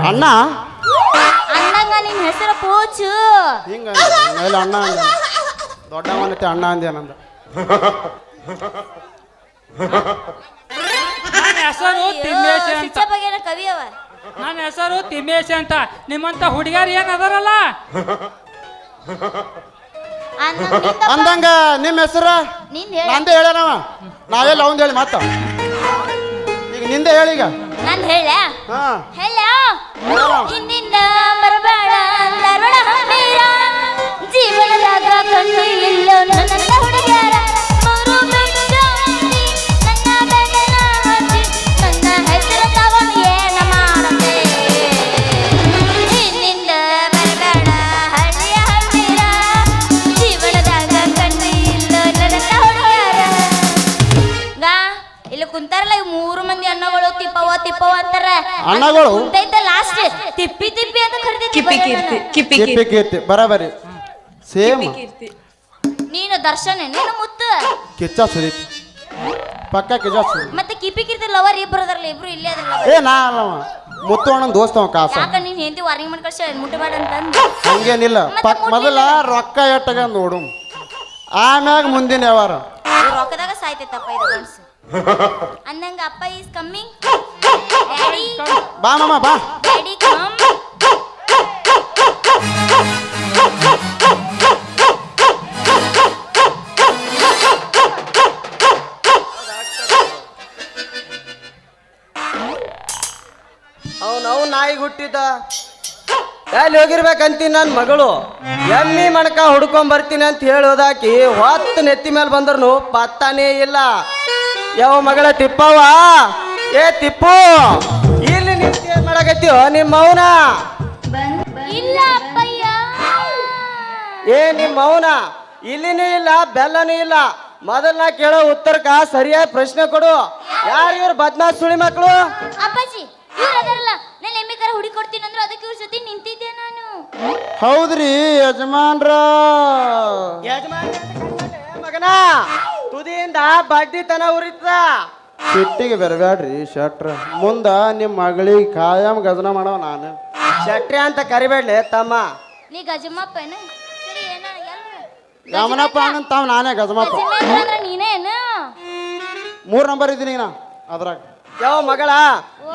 ಅಣ್ಣ ಅಂದಂಗ ನಿನ್ ಹೆಸರು ಪೂಚು. ಹಿಂಗ ಮೇಲೆ ಅಣ್ಣ ಅಂದ ದೊಡ್ಡವನತ್ತೆ ಅಣ್ಣ ಅಂದೆ ನಂದ. ನನ್ನ ಹೆಸರು ತಿಮ್ಮೇಶ ಅಂತ. ಸಿಚ್ಚ ಬಗೆನ ಕವಿಯವ. ನನ್ನ ಹೆಸರು ತಿಮ್ಮೇಶ ಅಂತ. ನಿಮ್ಮಂತ ಹುಡುಗಿಯರು ಏನ್ ಅದಾರಲ್ಲ, ಅಂದಂಗ ನಿಮ್ಮ ಹೆಸರ ನಿಂದ ಹೇಳ. ನಂದೇ ಹೇಳ್ಯಾನವ. ನಾವೆಲ್ಲ ಅವಂದ್ ಹೇಳಿ ಮಾತ ಈಗ ನಿಂದೆ ಹೇಳೀಗ. ನಂದ್ ಹೇಳ ಹಾ ಹೇಳ. ಹಿಂದಿಂದ ಬರಬೇಡ ಧಾರವಾಡ ಹಂಬೀರ, ಜೀವನದಾಗ ಕಣ್ಣು ಇಲ್ಲ ನನ್ನ ಹುಡುಗ್ಯಾರ. ಮೂರು ಬೆಟ್ಟ ಹತ್ತಿ ನನ್ನ ಬೆನ್ನ ಹತ್ತಿ, ನನ್ನ ಹೆಸರು ತಗೊಂಡು ಏನ ಮಾಡದೆ. ಹಿಂದಿಂದ ಬರಬೇಡ ಹಳ್ಳಿಯ ಹಂಬೀರ, ಜೀವನದಾಗ ಕಣ್ಣು ಇಲ್ಲ ನನ್ನ ಹುಡುಗ್ಯಾರ. ಗಾ ಇಲ್ಲಿ ಕುಂತಾರಲ್ಲ ಈ 3 ಮಂದಿ ಅಣ್ಣಗಳು ತಿಪ್ಪವ ತಿಪ್ಪವ ಅಂತಾರ. ಅಣ್ಣಗಳು ಕುಂತೈತ ಲಾಸ್ಟ್ ತಿಪ್ಪಿ ತಿಪ್ಪಿ ಅಂತ ಕರೆದೈತಿ. ಕಿಪ್ಪಿ ಕೀರ್ತಿ ಬರಾಬರಿ ಸೇಮ್. ನೀನು ದರ್ಶನ ನೀನು ಮುತ್ತು ಕಿಚ್ಚ ಸುದೀಪ್ ಪಕ್ಕ ಕಿಚ್ಚ ಸುದೀಪ್. ಮತ್ತೆ ಕಿಪ್ಪಿ ಕಿರ್ತಿ ಲವರ್ ಇಬ್ರು ಅದಾರಲ್ಲ, ಇಬ್ರು ಇಲ್ಲೇ ಅದ್ರಲ್ಲ. ಏ ನಾ ಅಲ್ಲವ ಮುತ್ತು ಅಣ್ಣನ ದೋಸ್ತ ಅವ ಕಾಸ. ಯಾಕ ನೀನ್ ಹೆಂಡತಿ ವಾರ್ನಿಂಗ್ ಮಾಡಿ ಕಳ್ಸ ಮುಟ್ಟಬೇಡ ಅಂತಂದು. ಹಂಗೇನಿಲ್ಲ ಮೊದಲ ರೊಕ್ಕ ಎಟ್ಟಗ ನೋಡು, ಆಮ್ಯಾಗ ಮುಂದಿನ ವ್ಯವಹಾರ. ರೊಕ್ಕದಾಗ ಸಾಯ್ತೈತಪ್ಪ ಇದು ಗಂಡ್ಸು. ಅಂದಂಗ ಅಪ್ಪ ಈಸ್ ಕಮ್ಮಿಂಗ್. ಡ್ಯಾಡಿ ಬಾ ಮಾಮ ಬಾ. Daddy come. ಅವನವ್ ನಾಯಿಗೆ ಹುಟ್ಟಿದ್ದ ಎಲ್ಲಿ ಹೋಗಿರ್ಬೇಕಂತೀನಿ ನನ್ನ ಮಗಳು. ಎಮ್ಮಿ ಮಣಕ ಹುಡ್ಕೊಂಡ್ ಬರ್ತೀನಿ ಅಂತ ಹೇಳೋದಾಕಿ ಹೊತ್ತು ನೆತ್ತಿ ಮೇಲೆ ಬಂದ್ರು ಪತ್ತಾನೇ ಇಲ್ಲ. ಯಾವ ಮಗಳ ತಿಪ್ಪವ್ವ, ಏ ತಿಪ್ಪು ಇಲ್ಲಿ ನಿಂತು ಏನ್ ಮಾಡಕತ್ತೀವೋ ನಿಮ್ಮ ಮೌನ? ಇಲ್ಲ ಅಪ್ಪಯ್ಯ. ಏ ನಿಮ್ಮ ಮೌನ ಇಲ್ಲಿನೂ ಇಲ್ಲ ಬೆಲ್ಲನೂ ಇಲ್ಲ. ಮೊದಲ್ ನಾ ಕೇಳೋ ಉತ್ತರಕ್ಕ ಸರಿಯಾದ ಪ್ರಶ್ನೆ ಕೊಡು. ಯಾರು ಇವ್ರು ಬದ್ಮಾಸ್ ಸುಳಿ ಮಕ್ಕಳು? ಅಪ್ಪಾಜಿ ಇವ್ರು ಅದಾರಲ್ಲ, ನಾನು ಎಮ್ಮೆ ಕರ ಹುಡಿ ಕೊಡ್ತೀನಿ ಅಂದ್ರೆ ಅದಕ್ಕೆ ಇವ್ರ ಜೊತೆ ನಿಂತಿದ್ದೆ ನಾನು. ಹೌದ್ರಿ ಯಜಮಾನ್ರ. ಮಗನ ತುದಿಯಿಂದ ಬಡ್ಡಿತನ ಉರಿತ. ಸಿಟ್ಟಿಗೆ ಬರಬೇಡ್ರಿ ಶೆಟ್ರ. ಮುಂದ ನಿಮ್ಮ ಮಗಳಿಗೆ ಕಾಯಂ ಗಜನ ಮಾಡವ ನಾನು. ಶೆಟ್ರಿ ಅಂತ ಕರಿಬೇಡ್ಲೆ ತಮ್ಮ. ನೀ ಗಜಮ್ಮಪ್ಪನ ಸರಿ ಏನ ಯಮನಪ್ಪ ಅಣ್ಣ ತಾವ್ ನಾನೇ ಗಜಮಪ್ಪ. ಅಂದ್ರೆ ನೀನೇ ಏನ 3 ನಂಬರ್ ಇದ್ದೀನಿ ನಾ ಅದ್ರಾಗ. ಯಾವ ಮಗಳ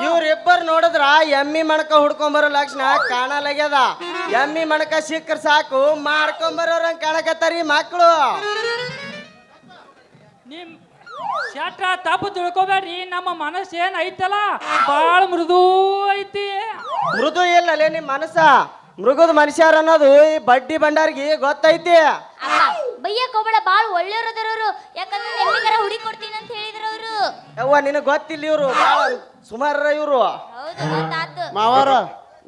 ಇವ್ರಿಬ್ಬರು ನೋಡಿದ್ರ ಎಮ್ಮಿ ಮಣಕ ಹುಡ್ಕೊಂಬರೋ ಲಕ್ಷಣ ಕಾಣಲಾಗ್ಯದ. ಎಮ್ಮಿ ಮಣಕ ಸಿಕ್ಕರ್ ಸಾಕು ಮಾಡ್ಕೊಂಬರೋರಂಗ್ ಕಾಣಕತ್ತಾರಿ ಮಕ್ಕಳು. ನಿಮ್ ಶೆಟ್ರ ತಪ್ಪು ತಿಳ್ಕೊಬೇಡ್ರಿ. ನಮ್ಮ ಮನಸ್ಸು ಏನ್ ಐತಲ್ಲ ಬಾಳ ಮೃದು ಐತಿ. ಮೃದು ಇಲ್ಲಲೇ ನಿಮ್ ಮನಸ್ಸ. ಮೃಗದ ಮನುಷ್ಯರ ಅನ್ನೋದು ಈ ಬಡ್ಡಿ ಭಂಡಾರಿಗೆ ಗೊತ್ತೈತಿ. ಅಪ್ಪ ಬಯ್ಯಕ್ ಹೋಗ್ಬೇಡ, ಬಾಳ ಒಳ್ಳೆಯವ್ರದರವ್ರು. ಯಾಕಂದ್ರೆ ಎಮ್ಮೆ ಕರ ಹುಡಿ ಕೊಡ್ತೀನಿ ಅಂತ ಹೇಳಿದ್ರು ಅವರು. ಯವ್ವ ನಿನಗ್ ಗೊತ್ತಿಲ್ಲ ಇವ್ರು ಬಾಳ ಸುಮಾರ ಇವ್ರು. ಹೌದು ಗೊತ್ತಾತು ಮಾವಾರ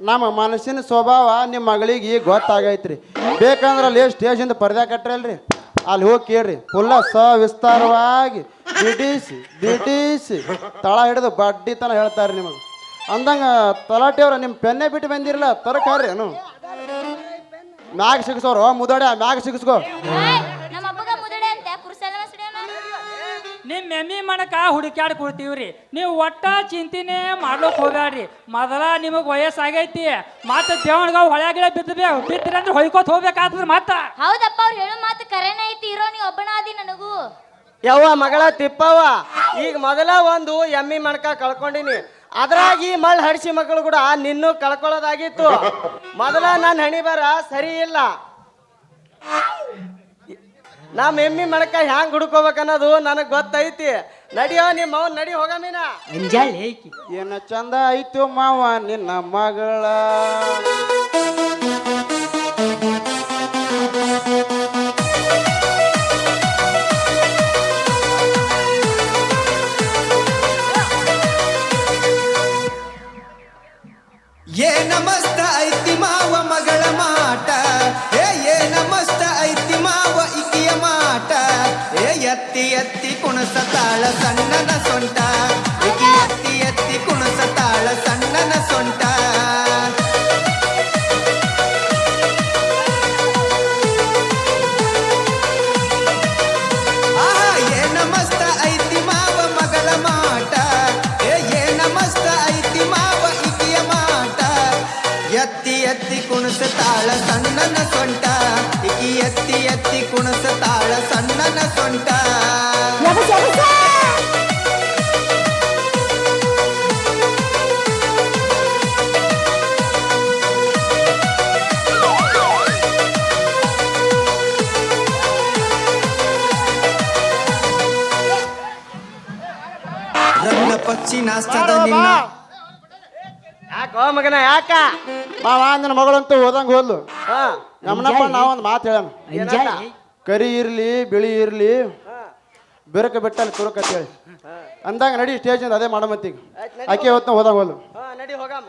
ನಮ್ಮ ಮನಸ್ಸಿನ ಸ್ವಭಾವ ನಿಮ್ಮ ಮಗಳಿಗೆ ಗೊತ್ತಾಗೈತ್ರಿ. ಬೇಕಂದ್ರೆ ಅಲ್ಲಿ ಸ್ಟೇಷನ್ ಪರ್ದೆ ಕಟ್ರಲ್ರಿ, ಅಲ್ಲಿ ಹೋಗಿ ಕೇಳ್ರಿ. ಫುಲ್ಲ ಸವಿಸ್ತಾರವಾಗಿ ಬಿಡಿಸಿ ತಳ ಹಿಡಿದು ಬಡ್ಡಿ ತನ ಹೇಳ್ತಾರೆ ನಿಮಗೆ. ಅಂದಂಗ ತಲಾಟೆಯವ್ರ ನಿಮ್ಮ ಪೆನ್ನೆ ಬಿಟ್ಟು ಬಂದಿರಲ್ಲ ತರಕಾರಿ ಏನು ಮ್ಯಾಗ ಸಿಗಿಸೋರು ಮುದಡೆ ಮ್ಯಾಗ ಸಿಗಿಸ್ಕೋ. ನಮ್ಮ ಅಪ್ಪಗ ಮುದಡೆ ಅಂತ ಕುರ್ಸಲ ಮಸಡ್ಯಾನ. ನಿಮ್ ಎಮ್ಮಿ ಮಣಕ ಹುಡುಕ್ಯಾಡ್ ಕೊಡ್ತೀವ್ರಿ. ನೀವು ಒಟ್ಟ ಚಿಂತಿನೇ ಮಾಡ್ಲಿಕ್ ಹೋಗ್ಯಾಡ್ರಿ. ಮೊದಲ ನಿಮಗ್ ವಯಸ್ಸಾಗೈತಿ. ಮತ್ತ ದೇವಣ್ಗ ಹೊಳ್ಯಾಗಿಳ ಬಿದ್ದ್ರಿ ಅಂದ್ರೆ ಹೊಯ್ಕೋತ ಹೋಗ್ಬೇಕಾಗ್ತದ ಮತ್ತ. ಹೌದಪ್ಪ ಅವ್ರು ಹೇಳೋ ಮಾತು ಕರೆನೇ ಐತಿ. ಇರೋ ನೀವು ಒಬ್ಬನ ಆದಿ ನನಗೂ. ಯವ್ವ ಮಗಳ ತಿಪ್ಪವ್ವ ಈಗ ಮೊದಲ ಒಂದು ಎಮ್ಮಿ ಮಣಕ ಕಳ್ಕೊಂಡಿನಿ. ಅದ್ರಾಗಿ ಮಳ್ ಹಡಿಸಿ ಮಕ್ಕಳು ಕೂಡ ನಿನ್ನೂ ಕಳ್ಕೊಳ್ಳೋದಾಗಿತ್ತು. ಮೊದಲ ನನ್ನ ಹಣಿ ಬರ ಸರಿ ಇಲ್ಲ. ನಮ್ಮ ಎಮ್ಮಿ ಮಣಕ ಹ್ಯಾಂಗ್ ಹುಡ್ಕೋಬೇಕನ್ನೋದು ನನಗ್ ಗೊತ್ತೈತಿ. ನಡಿಯೋ ನಿಮ್ಮ ಅವ್ನ ನಡಿ ಹೋಗ ಮೀನ. ಏನ ಚಂದ ಐತು ಮಾವ ನಿನ್ನ ಮಗಳ. ಏನ ಮಸ್ತ ಐತಿ ಮಾವ ಮಗಳ ಮಾಟ, ಏನ ಮಸ್ತ ಐತಿ ಮಾವ ಇಕಿಯ ಮಾಟ. ಎತ್ತಿ ಎತ್ತಿ ಕುಣಸತಾಳ ಸಣ್ಣನ ಸೊಂಟ, ಇಕಿ ಎತ್ತಿ ಎತ್ತಿ ಕುಣಸತಾಳ ಸಣ್ಣನ ಸೊಂಟ. ಆಹಾ ಏನ ಮಸ್ತ ಐತಿ ಮಾವ ಮಗಳ ಮಾಟ, ಏನ ಮಸ್ತ ಐತಿ ಮಾವ ಇಕಿಯ ಮಾಟ. ಎತ್ತಿ ಕುಣಿಸ್ತಾಳ ಸಣ್ಣನ ಸೊಂಟ ಇಕಿ ಎತ್ತಿ ಎತ್ತಿ ಕುಣಿಸ್ತಾಳ ಸಣ್ಣನ ಸೊಂಟ ರಂಗ ಪಕ್ಷಿ ನಾಸ್ತದ ನಿನ್ನ ಯಾಕೋ ಮಗನ ಯಾಕ ಮಾವ ನನ್ನ ಮಗಳಂತೂ ಹೋದಂಗೆ ಹೋದ್ಲು ಹಾ ಯಮನಪ್ಪ ನಾವೊಂದು ಮಾತು ಹೇಳ ಏನಂತ? ಕರಿ ಇರ್ಲಿ ಬಿಳಿ ಇರ್ಲಿ ಬೆರಕ ಬೆಟ್ಟಲ್ಲಿ ತುರುಕ ಅಂತ ಹೇಳಿ ಅಂದಾಗ ನಡಿ ಸ್ಟೇಜ್ ಅದೇ ಮಾಡಮತ್ತೀಗ ಆಕೆ ಹೊತ್ತು ಹೋದಂಗೆ ಹೋದ್ಲು ಹಾ ನಡಿ ಹೋಗಾಮ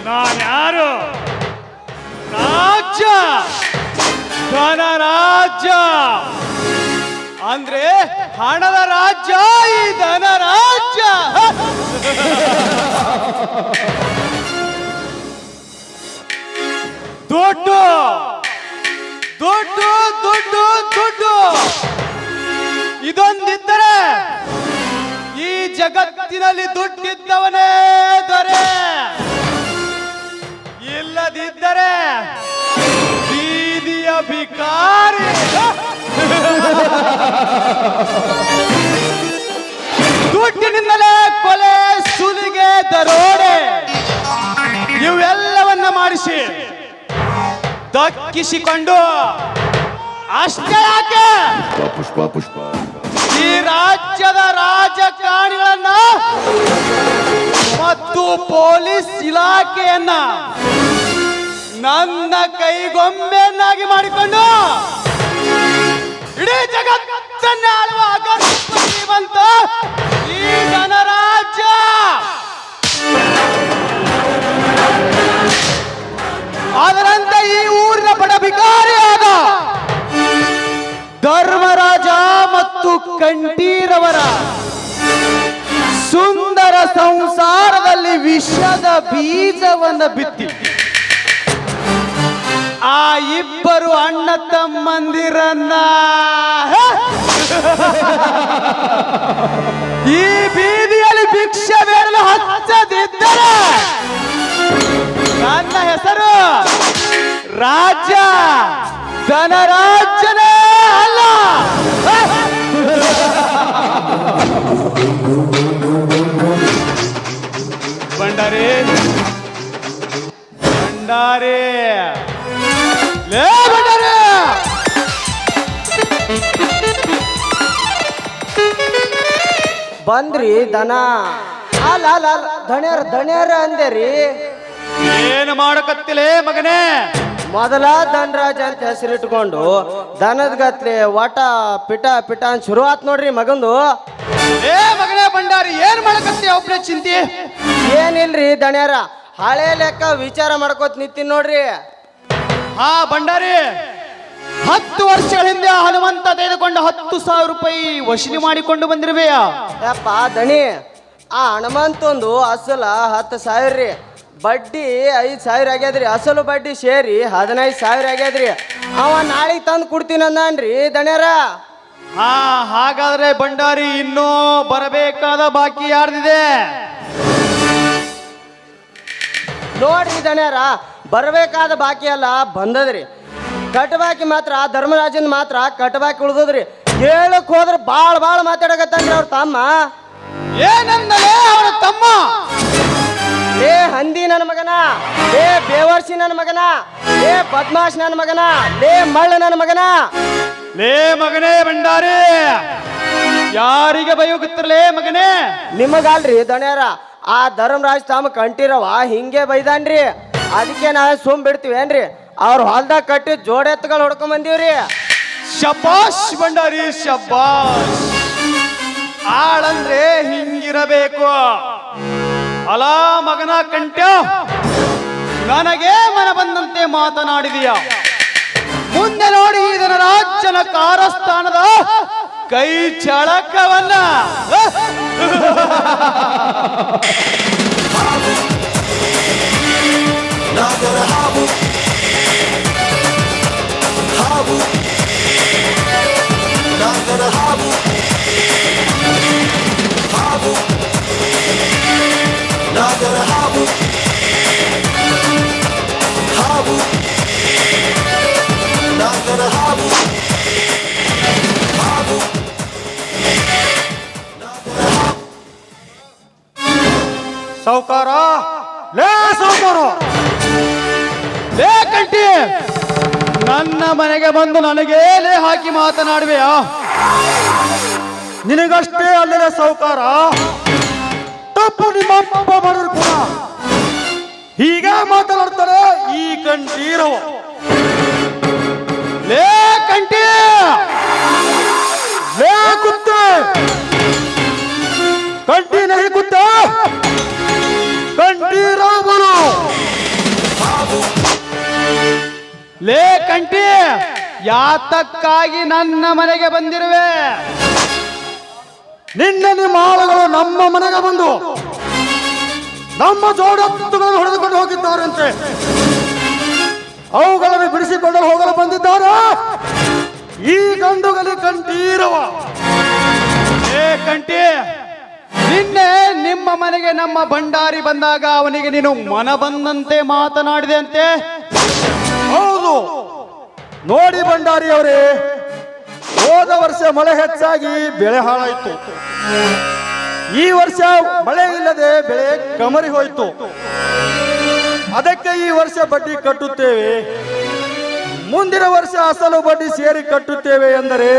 ನಾನ್ಯಾರು ರಾಜ್ಯ ಧನರಾಜ್ಯ ಅಂದ್ರೆ ಹಣದ ರಾಜ್ಯ ಈ ಧನರಾಜ್ಯ ದುಡ್ಡು ದುಡ್ಡು ದುಡ್ಡು ದುಡ್ಡು ಇದೊಂದಿದ್ದರೆ ಈ ಜಗತ್ತಿನಲ್ಲಿ ದುಡ್ಡಿದ್ದವನೇ ದೊರೆ ಇಲ್ಲದಿದ್ದರೆ ಬೀದಿಯ ಭಿಕಾರಿ ದುಡ್ಡಿನಿಂದಲೇ ಕೊಲೆ ಸುಲಿಗೆ ದರೋಡೆ ಇವೆಲ್ಲವನ್ನ ಮಾಡಿಸಿ ದಕ್ಕಿಸಿಕೊಂಡು ಅಷ್ಟೇ ಯಾಕೆ ಈ ರಾಜ್ಯದ ರಾಜಕಾರಣಿಗಳನ್ನ ಮತ್ತು ಪೊಲೀಸ್ ಇಲಾಖೆಯನ್ನ ನನ್ನ ಕೈಗೊಂಬೆಯನ್ನಾಗಿ ಮಾಡಿಕೊಂಡು ಇಡೀ ಜಗತ್ತನ್ನ ಆಳುವ ಅಗತ್ಯವಂತ ಈ ಧನರಾಜ್ಯ ಅದರಂತೆ ಈ ಊರಿನ ಬಡ ಭಿಕಾರಿಯಾದ ಧರ್ಮರಾಜ ಮತ್ತು ಕಂಠೀರವರ ಸುಂದರ ಸಂಸಾರದಲ್ಲಿ ವಿಷದ ಬೀಜವನ್ನು ಬಿತ್ತಿ ಆ ಇಬ್ಬರು ಅಣ್ಣ ತಮ್ಮಂದಿರನ್ನ ಈ ಬೀದಿಯಲ್ಲಿ ಭಿಕ್ಷೆ ಬೇಡಲು ಹಚ್ಚದಿದ್ದರೆ ನನ್ನ ಹೆಸರು ರಾಜ್ಯ ಧನರಾಜ್ಯನೇ ಅಲ್ಲ. ಭಂಡಾರಿ ಭಂಡಾರಿ ಲೇ ಭಂಡಾರಿ ಬಂದ್ರಿ ದನ ಅಲ್ಲ ಅಲ್ಲ ಅಲ್ಲ ದಣ್ಯರ ಅಂದೇರಿ. ಏನು ಮಾಡಕತ್ತಿಲೇ ಮಗನೇ? ಮೊದಲ ಧನರಾಜ ಅಂತ ಹೆಸರಿಟ್ಕೊಂಡು ದನದ ಗತ್ಲೆ ವಟ ಪಿಟ ಪಿಟ ಅಂತ ಶುರು ಆತ್ ನೋಡ್ರಿ ಮಗಂದು. ಏ ಮಗನೇ ಭಂಡಾರಿ, ಏನ್ ಮಾಡಕತ್ತಿ ಒಬ್ಬನೇ ಚಿಂತಿ? ಏನಿಲ್ರಿ ದಣ್ಯಾರ, ಹಳೆ ಲೆಕ್ಕ ವಿಚಾರ ಮಾಡ್ಕೋತ ನಿಂತೀನಿ ನೋಡ್ರಿ. ಹಾ ಭಂಡಾರಿ, 10 ವರ್ಷಗಳ ಹಿಂದೆ ಹನುಮಂತ ತೆಗೆದುಕೊಂಡು 10,000 ರೂಪಾಯಿ ವಸೂಲಿ ಮಾಡಿಕೊಂಡು ಬಂದಿರುವೆಯಾ? ಯಪ್ಪ ದಣಿ, ಆ ಹನುಮಂತಂದು ಅಸಲ 10,000 ರೀ, ಬಡ್ಡಿ 5,000 ಆಗ್ಯದ್ರಿ, ಅಸಲು ಬಡ್ಡಿ ಸೇರಿ 15,000 ಆಗ್ಯದ್ರಿ. ಅವ ನಾಳೆಗೆ ತಂದು ಕೊಡ್ತೀನಿ ಅಂದಾನ್ರಿ ದಣ್ಯಾರ. ಹಾ, ಹಾಗಾದ್ರೆ ಭಂಡಾರಿ ಇನ್ನೂ ಬರಬೇಕಾದ ಬಾಕಿ ಯಾರ್ದಿದೆ? ನೋಡ್ರಿ ದಣ್ಯಾರ, ಬರಬೇಕಾದ ಬಾಕಿ ಎಲ್ಲ ಬಂದದ್ರಿ. ಕಟ್ಬಾಕಿ ಮಾತ್ರ ಧರ್ಮರಾಜನ್ ಮಾತ್ರ ಕಟ್ಬಾಕಿ ಉಳ್ದದ್ರಿ. ಹೇಳಕ್ ಹೋದ್ರೆ ಬಾಳ್ ಮಾತಾಡಕತ್ತಾನ್ರಿ ಅವ್ರ ತಮ್ಮ. ಏನಂದಲೇ ಅವನ ತಮ್ಮ? ಲೇ ಹಂದಿ ನನ್ನ ಮಗನ, ಲೇ ಬೇವರ್ಸಿ ನನ್ನ ಮಗನ, ಲೇ ಬದ್ಮಾಶ್ ನನ್ನ ಮಗನ, ಲೇ ಮಳ್ಳ ನನ್ನ ಮಗನ. ಲೇ ಮಗನೇ ಭಂಡಾರಿ, ಯಾರಿಗೆ ಬೈಯೋಗುತ್ತಿರಲೇ ಮಗನೇ? ನಿಮಗಲ್ರಿ ದಣ್ಯಾರ, ಆ ಧರ್ಮರಾಜ್ ತಮ್ಮ ಕಂಠೀರವ ಹಿಂಗೆ ಬೈದಾನ್ರಿ. ಅದಕ್ಕೆ ನಾವೇ ಸುಮ್ ಬಿಡ್ತೀವೇನ್ರಿ? ಅವ್ರ ಹೊಲ್ದಾಗ ಕಟ್ಟಿ ಜೋಡೆತ್ತುಗಳು ಹೊಡ್ಕೊಂಡ್ ಬಂದೀವ್ರಿ. ಶಬಾಷ್ ಭಂಡಾರಿ, ಶಬಾಷ್. ಆಳಂದ್ರೆ ಹಿಂಗಿರಬೇಕು. ಅಲ ಮಗನ ಕಂಠ, ನನಗೆ ಮನ ಬಂದಂತೆ ಮಾತನಾಡಿದೀಯ. ಮುಂದೆ ನೋಡಿ ಇದರ ರಾಜ್ಯನ ಕಾರಸ್ಥಾನದ ಕೈ ಚಳಕವನ್ನ. ಸಾವುಕಾರ, ಲೇ ಸಾವುಕಾರ, ಲೇ ಕಂಠಿ, ನನ್ನ ಮನೆಗೆ ಬಂದು ನನಗೆ ಲೇ ಹಾಕಿ ಮಾತನಾಡುವೆಯಾ? ನಿನಗಷ್ಟೇ ಅಲ್ಲಲೇ ಸಾವುಕಾರ, ತಪ್ಪು ನಿಮ್ಮ ಅಪ್ಪ ಮಾಡಿದ್ರು ಕೂಡ ಹೀಗೆ ಮಾತನಾಡ್ತಾರೆ ಈ ಕಂಠೀರವ. ಲೇ ಕಂಠಿ, ಲೇ ಕುತ್ತೆ, ಕಂಠಿ ನಹಿ ಕುತ್ತೆ, ಕಂಠೀರವ ಬೋಲು. ಲೇ ಕಂಠಿ, ಯಾತಕ್ಕಾಗಿ ನನ್ನ ಮನೆಗೆ ಬಂದಿರುವೆ? ನಿನ್ನೆ ನಿಮ್ಮ ಆಳುಗಳು ನಮ್ಮ ಮನೆಗೆ ಬಂದು ನಮ್ಮ ಜೋಡೆತ್ತುಗಳನ್ನು ಹೊಡೆದುಕೊಂಡು ಹೋಗಿದ್ದಾರಂತೆ. ಅವುಗಳನ್ನು ಬಿಡಿಸಿಕೊಂಡು ಹೋಗಲು ಬಂದಿದ್ದಾರೆ ಈ ಗಂಡುಗಲಿ ಕಂಠೀರವ. ಲೇ ಕಂಠಿ, ನಿನ್ನೆ ನಿಮ್ಮ ಮನೆಗೆ ನಮ್ಮ ಭಂಡಾರಿ ಬಂದಾಗ ಅವನಿಗೆ ನೀನು ಮನ ಬಂದಂತೆ ಮಾತನಾಡಿದೆ ಅಂತೆ. ಹೌದು, ನೋಡಿ ಭಂಡಾರಿ ಅವರೇ, ಹೋದ ವರ್ಷ ಮಳೆ ಹೆಚ್ಚಾಗಿ ಬೆಳೆ ಹಾಳಾಯಿತು. ಈ ವರ್ಷ ಮಳೆ ಇಲ್ಲದೆ ಬೆಳೆ ಕಮರಿ ಹೋಯಿತು. ಅದಕ್ಕೆ ಈ ವರ್ಷ ಬಡ್ಡಿ ಕಟ್ಟುತ್ತೇವೆ, ಮುಂದಿನ ವರ್ಷ ಅಸಲು ಬಡ್ಡಿ ಸೇರಿ ಕಟ್ಟುತ್ತೇವೆ ಎಂದರೆ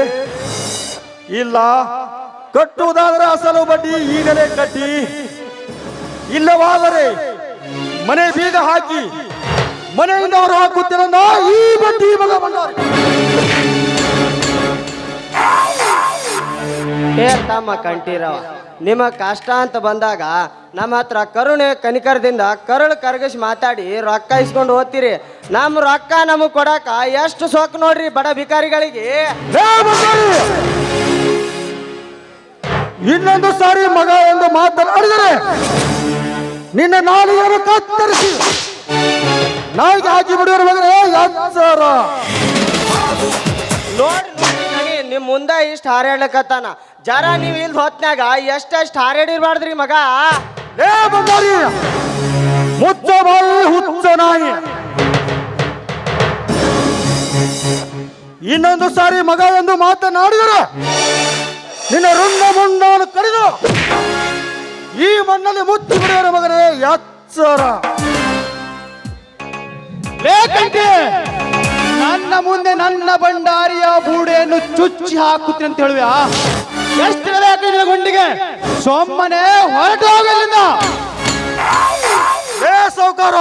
ಇಲ್ಲ, ಕಟ್ಟುವುದಾದರೆ ಅಸಲು ಬಡ್ಡಿ ಈಗಲೇ ಕಟ್ಟಿ, ಇಲ್ಲವಾದರೆ ಮನೆ ಬೀಗ ಹಾಕಿ ಮನೆಯಿಂದ ಅವರು ಹಾಕುತ್ತಿರೋ ಈ ಬಡ್ಡಿ ಮಗ ಭಂಡಾರಿ. ಹೇ ತಮ್ಮ ಕಂಠೀರವ, ನಿಮ್ಮ ಕಷ್ಟ ಅಂತ ಬಂದಾಗ ನಮ್ಮ ಹತ್ರ ಕರುಣೆ ಕನಿಕರದಿಂದ ಕರಳು ಕರಗಿಸಿ ಮಾತಾಡಿ ರೊಕ್ಕ ಇಸ್ಕೊಂಡು ಹೋಗ್ತೀರಿ. ನಮ್ಮ ರೊಕ್ಕ ನಮಗೆ ಕೊಡಾಕ ಎಷ್ಟು ಸೊಕ್ಕು ನೋಡ್ರಿ ಬಡ ಭಿಕಾರಿಗಳಿಗೆ. ಇನ್ನೊಂದು ಸಾರಿ ಮಗ ಎಂದು ಮಾತನಾಡಿದರೆ ನಿನ್ನ ನಾಲಿಗೆಯನ್ನು ಕತ್ತರಿಸಿ ನಾಯಿಗೆ ಹಾಕಿ ಬಿಡುವ ಮಗನೇ ಎಚ್ಚರ. ನೋಡಿ ನಿಮ್ ಮುಂದೆ ಇಷ್ಟು ಹಾರಾಡ್ಲಕತ್ತಾನ, ಜರ ನೀವು ಇಲ್ದ ಹೊತ್ನಾಗ ಎಷ್ಟೆಷ್ಟು ಹಾರಾಡಿರ್ಬಾರ್ದ್ರಿ ಮಗ. ಏ ಬಂಗಾರಿ, ಮುಚ್ಚ ಬಾಯಿ ಹುಚ್ಚ ನಾಯಿ. ಇನ್ನೊಂದು ಸಾರಿ ಮಗ ಎಂದು ಮಾತನಾಡಿದರೆ ನಿನ್ನ ರುಂಡ ಮುಂಡವನ್ನು ಕಡಿದು ಈ ಮಣ್ಣಲ್ಲಿ ಮುಚ್ಚಿ ಬಿಡುವ ಮಗನೇ ಎಚ್ಚರ. ಲೇ ಕಂಠಿ, ನನ್ನ ಮುಂದೆ ನನ್ನ ಭಂಡಾರಿಯ ಬೂಡೆಯನ್ನು ಚುಚ್ಚಿ ಹಾಕುತ್ತೀನಿ ಅಂತ ಹೇಳುವ? ಎಷ್ಟು ಬೇಕು ನಿನ್ನ ಗುಂಡಿಗೆ ಸೊಮ್ಮನೆ ಹೊರಟು ಹೋಗಲಿಂದ. ಏ ಸೌಕಾರ,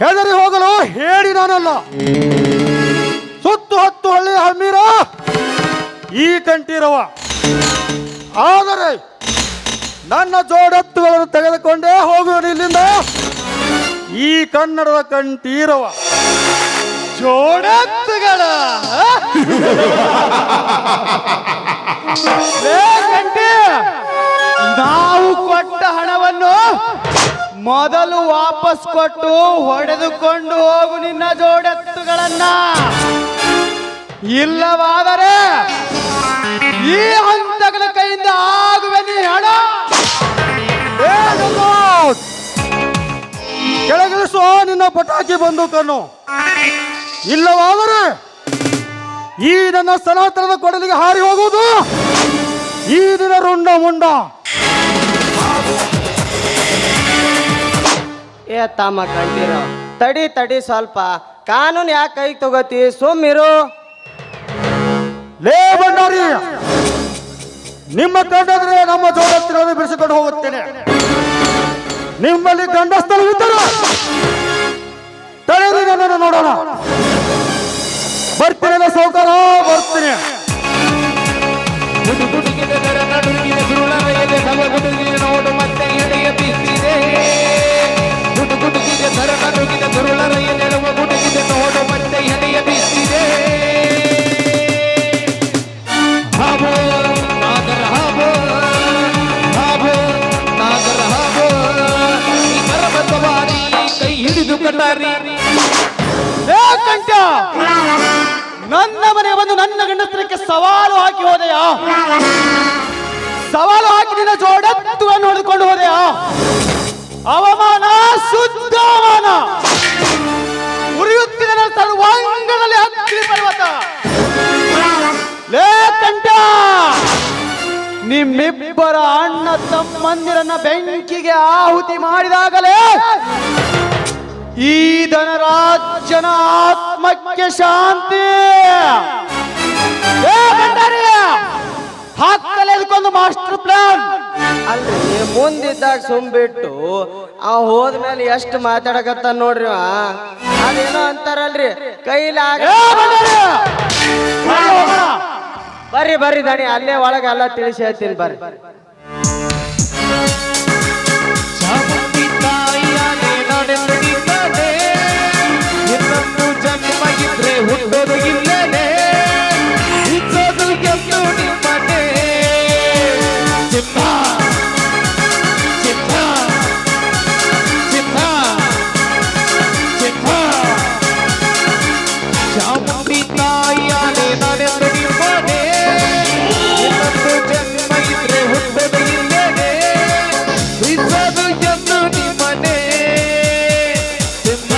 ಹೆದರಿ ಹೋಗಲು ಹೇಳಿ ನಾನಲ್ಲ. ಸುತ್ತು ಹತ್ತು ಹಳ್ಳಿ ಹಮ್ಮೀರ ಈ ಕಂಠೀರವ. ಆದರೆ ನನ್ನ ಜೋಡೆತ್ತುಗಳನ್ನು ತೆಗೆದುಕೊಂಡೇ ಹೋಗುವುದು ಇಲ್ಲಿಂದ ಈ ಕನ್ನಡದ ಕಂಠೀರವ. ಜೋಡೆತ್ತುಗಳ ಕಂಠಿ, ನಾವು ಕೊಟ್ಟ ಹಣವನ್ನು ಮೊದಲು ವಾಪಸ್ ಕೊಟ್ಟು ಹೊಡೆದುಕೊಂಡು ಹೋಗು ನಿನ್ನ ಜೋಡೆತ್ತುಗಳನ್ನ. ಇಲ್ಲವಾದರೆ ಈ ಹಂತಗಳ ಕೈಯಿಂದ ಆಗುವೆ ನೀ ಹಣ. ಕೆಳಗಿಳಿಸುವ ನಿನ್ನ ಪಟಾಕಿ ಬಂದೂಕನ್ನು. ಇಲ್ಲವಾದರೆ ಈ ನನ್ನ ಸನಾತನದ ಕೊಡಲಿಗೆ ಹಾರಿ ಹೋಗುವುದು ಈ ದಿನ ರುಂಡ ಮುಂಡ. ಏ ತಮ್ಮ ಕಂಠೀರ, ತಡಿ ಸ್ವಲ್ಪ. ಕಾನೂನು ಯಾಕೆ ಕೈ ತಗೋತಿ? ಸುಮ್ಮಿರು. ಲೇ ಭಂಡಾರಿ, ನಿಮ್ಮ ಕಂಡಂದ್ರೆ ನಮ್ಮ ಜೋಡತ್ತಿರನ್ನು ಬಿಡಿಸಿಕೊಂಡು ಹೋಗುತ್ತೇನೆ. ನಿಮ್ಮಲ್ಲಿ ಗಂಡಸ್ಥಳವಿದ್ದರೆ ತಡೆದು ನನ್ನನ್ನು ನೋಡೋಣ. ಬರ್ತೀನಿ ಸೌಕಾರ, ಬರ್ತೀನಿ. ನೋಡು ಮತ್ತೆ ಎಡೆಯ ಬಿದ್ದಿದೆ. ಗುಡುಗುಡುಗಿದ ದರ ನಡುಗಿದ ದುರುಳರ ಎನ್ನೆಡುವ ಗುಡುಗಿದ ನೋಡು ಮತ್ತೆ ಎಡೆಯ ಬಿದ್ದಿದೆ. ಹಾಬೋ ನಾಗರ ಹಾಬೋ, ಹಾಬೋ ನಾಗರ ಹಾಬೋ. ಈ ಪರ್ವತವಾರಿ ಕೈ ಹಿಡಿದು ಕಟಾರಿ. ಏ ಕಂಠ, ನನ್ನ ಮನೆಗೆ ಬಂದು ನನ್ನ ಗಂಡಸ್ತನಕ್ಕೆ ಸವಾಲು ಹಾಕಿ ಹೋದೆಯಾ? ಸವಾಲು ಹಾಕಿ ನಿನ್ನ ಜೋಡೆತ್ತುಗಳನ್ನು ಹೊಡೆದುಕೊಂಡು ಹೋದೆಯಾ? ಅವಮಾನ, ಶುದ್ಧ ಅವಮಾನ. ಉರಿಯುತ್ತಿದೆ ನನ್ನ ಸರ್ವಾಂಗದಲ್ಲಿ ಅಗ್ನಿ ಪರ್ವತ. ಲೇ ಕಂಠ, ನಿಮ್ಮಿಬ್ಬರ ಅಣ್ಣ ತಮ್ಮಂದಿರನ್ನ ಬೆಂಕಿಗೆ ಆಹುತಿ ಮಾಡಿದಾಗಲೇ ಈ ಧನರಾಜನ ಆತ್ಮಕ್ಕೆ ಶಾಂತಿ. ಹಾಕಲೇದಕ್ಕೊಂದು ಮಾಸ್ಟರ್ ಪ್ಲಾನ್. ಅಲ್ರಿ, ಮುಂದಿದ್ದಾಗ ಸುಮ್ಬಿಟ್ಟು ಅವ ಹೋದ್ಮೇಲೆ ಎಷ್ಟು ಮಾತಾಡಕತ್ತ ನೋಡ್ರಿ. ಅದೇನೋ ಅಂತಾರಲ್ರಿ, ಕೈಲಾಗ. ಬರ್ರಿ ದಣಿ, ಅಲ್ಲೇ ಒಳಗೆ ಎಲ್ಲ ತಿಳಿಸಿ ಹೇಳ್ತೀನಿ ಬರ್ರಿ. ಚಾಮುಂಡಿ ತಾಯಿಯಾನೆ ನಡೆದಿದ್ದಾನೆ. ಇನ್ನೊಂದು ಜನ್ಮ ಇದ್ರೆ ಹುಟ್ಟೋದು ಇಲ್ಲೇನೆ. ಇಚ್ಚೋದು ಗೆದ್ದು ನಿಮ್ಮನೆ. ಚಿನ್ನ ಚಿನ್ನ ಚಿನ್ನ ಚಿನ್ನ. ಚಾಮುಂಡಿ ತಾಯಿಯಾನೆ ನಡೆದಿದ್ದಾನೆ. ಇನ್ನೊಂದು ಜನ್ಮ ಇದ್ರೆ ಹುಟ್ಟೋದು ಇಲ್ಲೇನೆ. ಇಚ್ಚೋದು ಗೆದ್ದು ನಿಮ್ಮನೆ. ಚಿನ್ನ.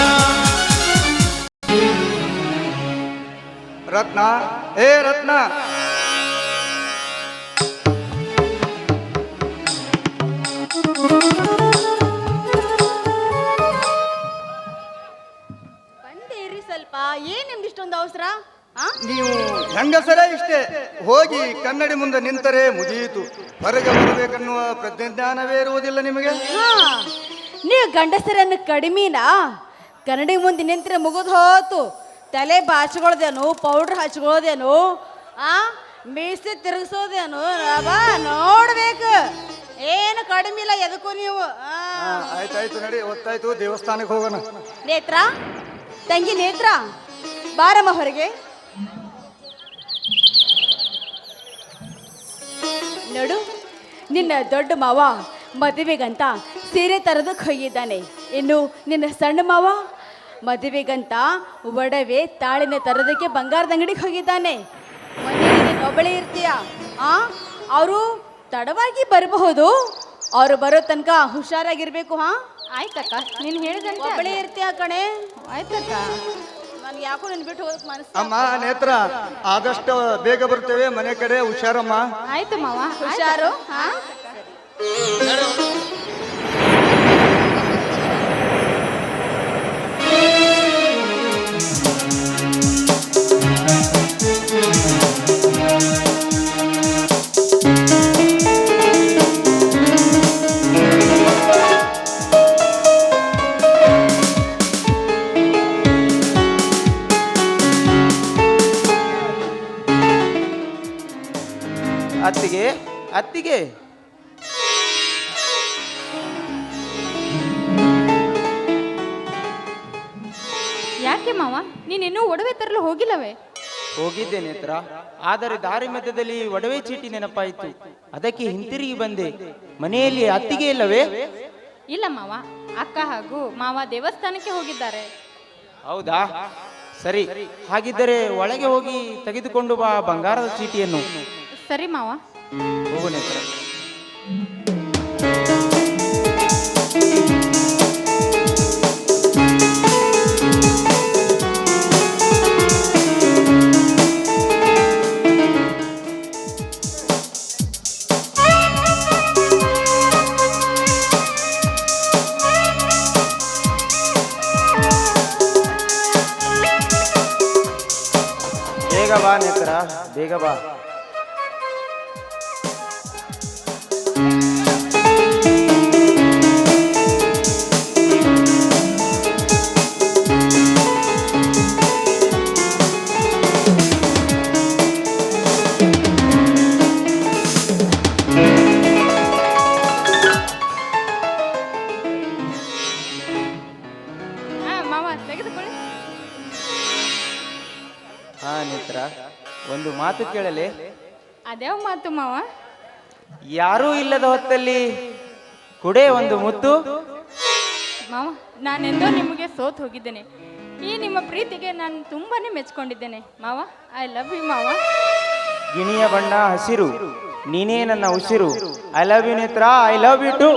ರತ್ನ, ಏ ರತ್ನ, ಬಂದೇರಿ ಸ್ವಲ್ಪ. ಏನ್ ನಿಮ್ದು ಇಷ್ಟೊಂದು ಅವಸರ? ನೀವು ಹೆಂಗಸರೇ ಇಷ್ಟೇ. ಹೋಗಿ ಕನ್ನಡಿ ಮುಂದೆ ನಿಂತರೆ ಮುಗಿಯಿತು. ಹೊರಗೆ ಬರಬೇಕನ್ನುವ ಪ್ರಜ್ಞಾನವೇ ಇರುವುದಿಲ್ಲ ನಿಮಗೆ. ನೀವು ಗಂಡಸರನ್ನು ಕಡಿಮೆನಾ? ಕನ್ನಡಿ ಮುಂದೆ ನಿಂತ್ರೆ ಮುಗಿದು ಹೋತು. ತಲೆ ಬಾಚ್ಕೊಳ್ದೇನು, ಪೌಡ್ರ್ ಹಚ್ಕೊಳ್ಳೋದೇನು, ಮೀಸೆ ತಿರುಗಿಸೋದೇನು, ನೋಡ್ಬೇಕು. ಏನು ಕಡಿಮೆ ಇಲ್ಲ ಎದಕ್ಕೂ ನೀವು. ಆಯ್ತಾಯ್ತು ನಡಿ, ಹೊತ್ತಾಯ್ತು, ದೇವಸ್ಥಾನಕ್ಕೆ ಹೋಗೋಣ. ನೇತ್ರ, ತಂಗಿ ನೇತ್ರ, ಬಾರಮ್ಮ ಹೊರಗೆ. ನೋಡು, ನಿನ್ನ ದೊಡ್ಡ ಮಾವ ಮದುವೆಗಂತ ಸೀರೆ ತರೋದಕ್ಕೆ ಹೋಗಿದ್ದಾನೆ. ಇನ್ನು ನಿನ್ನ ಸಣ್ಣ ಮಾವ ಮದುವೆಗಂತ ಒಡವೆ ತಾಳಿನ ತರೋದಕ್ಕೆ ಬಂಗಾರದ ಅಂಗಡಿಗೆ ಹೋಗಿದ್ದಾನೆ. ಮನೆಯಲ್ಲಿ ನೀನು ಒಬ್ಬಳೇ ಇರ್ತೀಯ. ಅವರು ತಡವಾಗಿ ಬರಬಹುದು. ಅವರು ಬರೋ ತನಕ ಹುಷಾರಾಗಿರ್ಬೇಕು. ಆಯ್ತಕ್ಕ, ನೀನು ಹೇಳಿದಂತೆ ಒಬ್ಬಳೇ ಇರ್ತೀಯ ಕಣೆ. ಆಯ್ತಕ್ಕ, ನನ್ಗೆ ಯಾಕೋ ನಿನ್ ಬಿಟ್ಟು ಹೋಗಕ್ ಮನಸ್ಸು. ಅಮ್ಮ ನೇತ್ರ, ಆದಷ್ಟು ಬೇಗ ಬರ್ತೇವೆ. ಮನೆ ಕಡೆ ಹುಷಾರಮ್ಮ. ಆಯ್ತು ಮಾವ, ಹುಷಾರು. ನೀನಿನ್ನೂ ಒಡವೆ ತರಲು ಹೋಗಿಲ್ಲವೇ? ಹೋಗಿದ್ದೆ ನೇತ್ರ, ಆದರೆ ದಾರಿ ಮಧ್ಯದಲ್ಲಿ ಒಡವೆ ಚೀಟಿ ನೆನಪಾಯಿತು, ಅದಕ್ಕೆ ಹಿಂತಿರುಗಿ ಬಂದೆ. ಮನೆಯಲ್ಲಿ ಅತ್ತಿಗೆ ಇಲ್ಲವೇ? ಇಲ್ಲ ಮಾವ, ಅಕ್ಕ ಹಾಗೂ ಮಾವ ದೇವಸ್ಥಾನಕ್ಕೆ ಹೋಗಿದ್ದಾರೆ. ಹೌದಾ, ಸರಿ. ಹಾಗಿದ್ದರೆ ಒಳಗೆ ಹೋಗಿ ತೆಗೆದುಕೊಂಡು ಬಾ ಬಂಗಾರದ ಚೀಟಿಯನ್ನು. ಸರಿ ಮಾವ. ಹೋಗು ನೇತ್ರ. ಬೇಗ ಬಾ ನೇತ್ರ, ಬೇಗ ಬಾ. ಮಾವ ತೆಗೆದುಕೊಳ್ಳಿ. ಹಾ ನೇತ್ರ, ಒಂದು ಮಾತು ಕೇಳಲೆ? ಅದ್ಯಾವ ಮಾತು ಮಾವ? ಯಾರೂ ಇಲ್ಲದ ಹೊತ್ತಲ್ಲಿ ಕುಡೆ ಒಂದು ಮುತ್ತು. ಮಾವ, ನಾನೆಂದೋ ನಿಮಗೆ ಸೋತ್ ಹೋಗಿದ್ದೇನೆ. ಈ ನಿಮ್ಮ ಪ್ರೀತಿಗೆ ನಾನು ತುಂಬಾನೇ ಮೆಚ್ಕೊಂಡಿದ್ದೇನೆ ಮಾವ. ಐ ಲವ್ ಯು ಮಾವ. ಗಿಣಿಯ ಬಣ್ಣ ಹಸಿರು, ನೀನೇ ನನ್ನ ಉಸಿರು. ಐ ಲವ್ ಯು ನೇತ್ರ, ಐ ಲವ್ ಯು ಟು.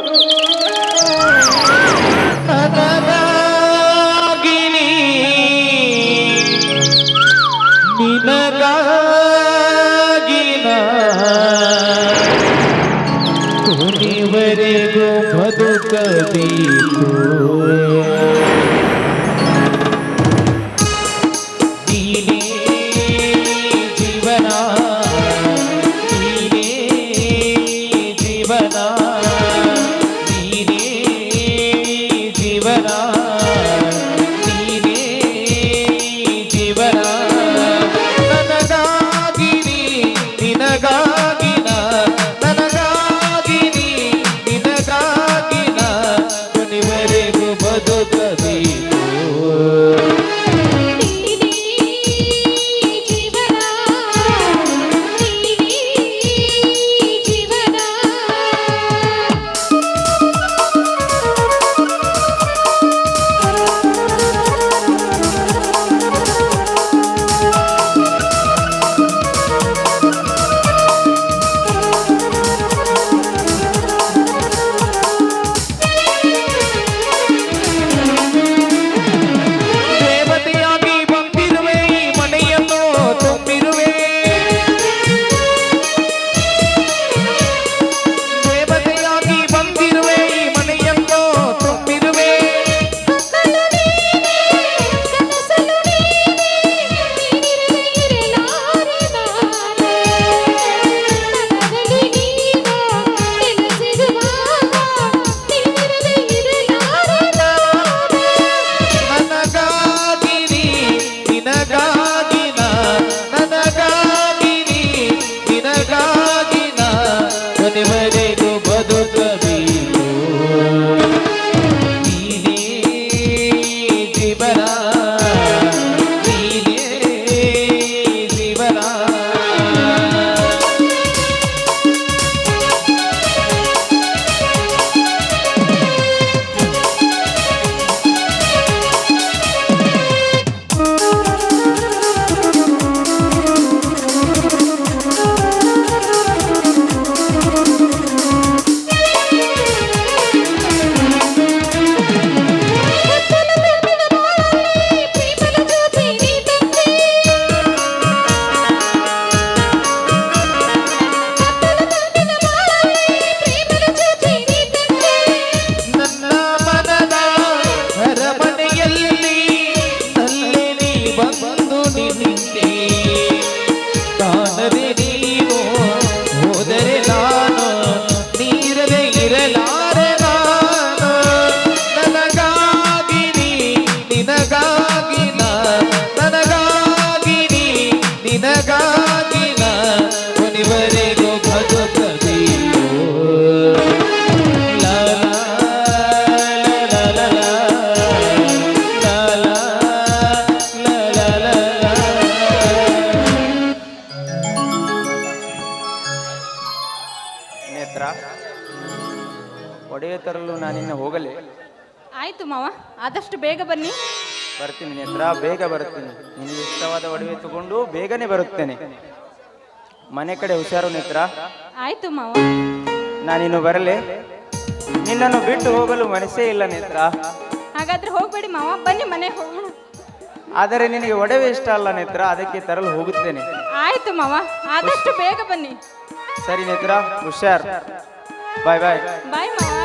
ಕೊನೆವರೆಗೂ ಬದುಕಬೇಕು, ನೀನೇ ಜೀವನ, ನೀನೇ ಜೀವನ, ನೀನೇ ಜೀವನ, ನೀನೇ ಜೀವನ. ನನಗಾಗಿ ನಿನಗಾಗಿ ನನಗಾಗಿ ನಿನಗಾಗಿ ಕೊನೆವರೆಗೂ ಬದುಕಬೇಕು. ದೇವತೆಯಾಗಿ ಬಂದಿರುವೆ, ಈ ಮನೆಯನ್ನು ತುಂಬಿರುವೆ. ದೇವತೆಯಾಗಿ ಬಂದಿರುವೆ, ಈ ಮನೆಯನ್ನು ತುಂಬಿರುವೆ. ನನಗಾಗಿ ನಿನಗಾಗಿ ನನಗಾಗಿ ನಿನಗಾಗಿ ಕೊನೆವರೆಗೂ ಬದುಕಬೇಕು. ನೀನೇ ಜೀವನ, ನೀನೇ ಜೀವನ. ನನ್ನ ಮನದ ಅರಮನೆಯಲ್ಲಿ ನಲ್ಲೆ ನೀ ಬಂದು ನಿಂತೆ, ಕಾಣದೆ ನೀನು ಹೋದರೆ ನಾನು ನೀರದೆ ಇರಲಾರೆ ನಾನು. ನನಗಾಗಿ ನಿನಗಾಗಿ ನನಗಾಗಿ ನಿನಗಾಗಿ ಕೊನೆವರೆಗೂ ಬದುಕಬೇಕು. ಲಾ ಲಾ ಲಾ ಲಾ ಲಾ ಲಾ ಲಾ ಲಾ ಲಾ ಒಡೆಯ ತರಲು ನಾನಿನ್ನ ಹೋಗಲೇ? ಆಯ್ತು ಮಾವ, ಆದಷ್ಟು ಬೇಗ ಬನ್ನಿ. ಬರ್ತೀನಿ ನೇತ್ರ, ಬೇಗ ಬರ್ತೀನಿ. ನಿನಗೆ ಇಷ್ಟವಾದ ಒಡವೆ ತಗೊಂಡು ಬೇಗನೆ ಬರುತ್ತೇನೆ. ಮನೆ ಕಡೆ ಹುಷಾರು ನೇತ್ರ. ಆಯ್ತು ಮಾವ. ನಾನಿನ್ನು ಬರಲೇ? ನಿನ್ನನ್ನು ಬಿಟ್ಟು ಹೋಗಲು ಮನಸ್ಸೇ ಇಲ್ಲ ನೇತ್ರ. ಹಾಗಾದ್ರೆ ಹೋಗ್ಬೇಡಿ ಮಾವ, ಬನ್ನಿ ಮನೆಗೆ ಹೋಗೋಣ. ಆದರೆ ನಿನಗೆ ಒಡವೆ ಇಷ್ಟ ಅಲ್ಲ ನೇತ್ರ, ಅದಕ್ಕೆ ತರಲು ಹೋಗುತ್ತೇನೆ. ಆಯ್ತು ಮಾವ, ಆದಷ್ಟು ಬೇಗ ಬನ್ನಿ. ಸರಿ ನೇತ್ರ, ಹುಷಾರ್. ಬಾಯ್ ಬಾಯ್. ಬಾಯ್ ಮಾವ.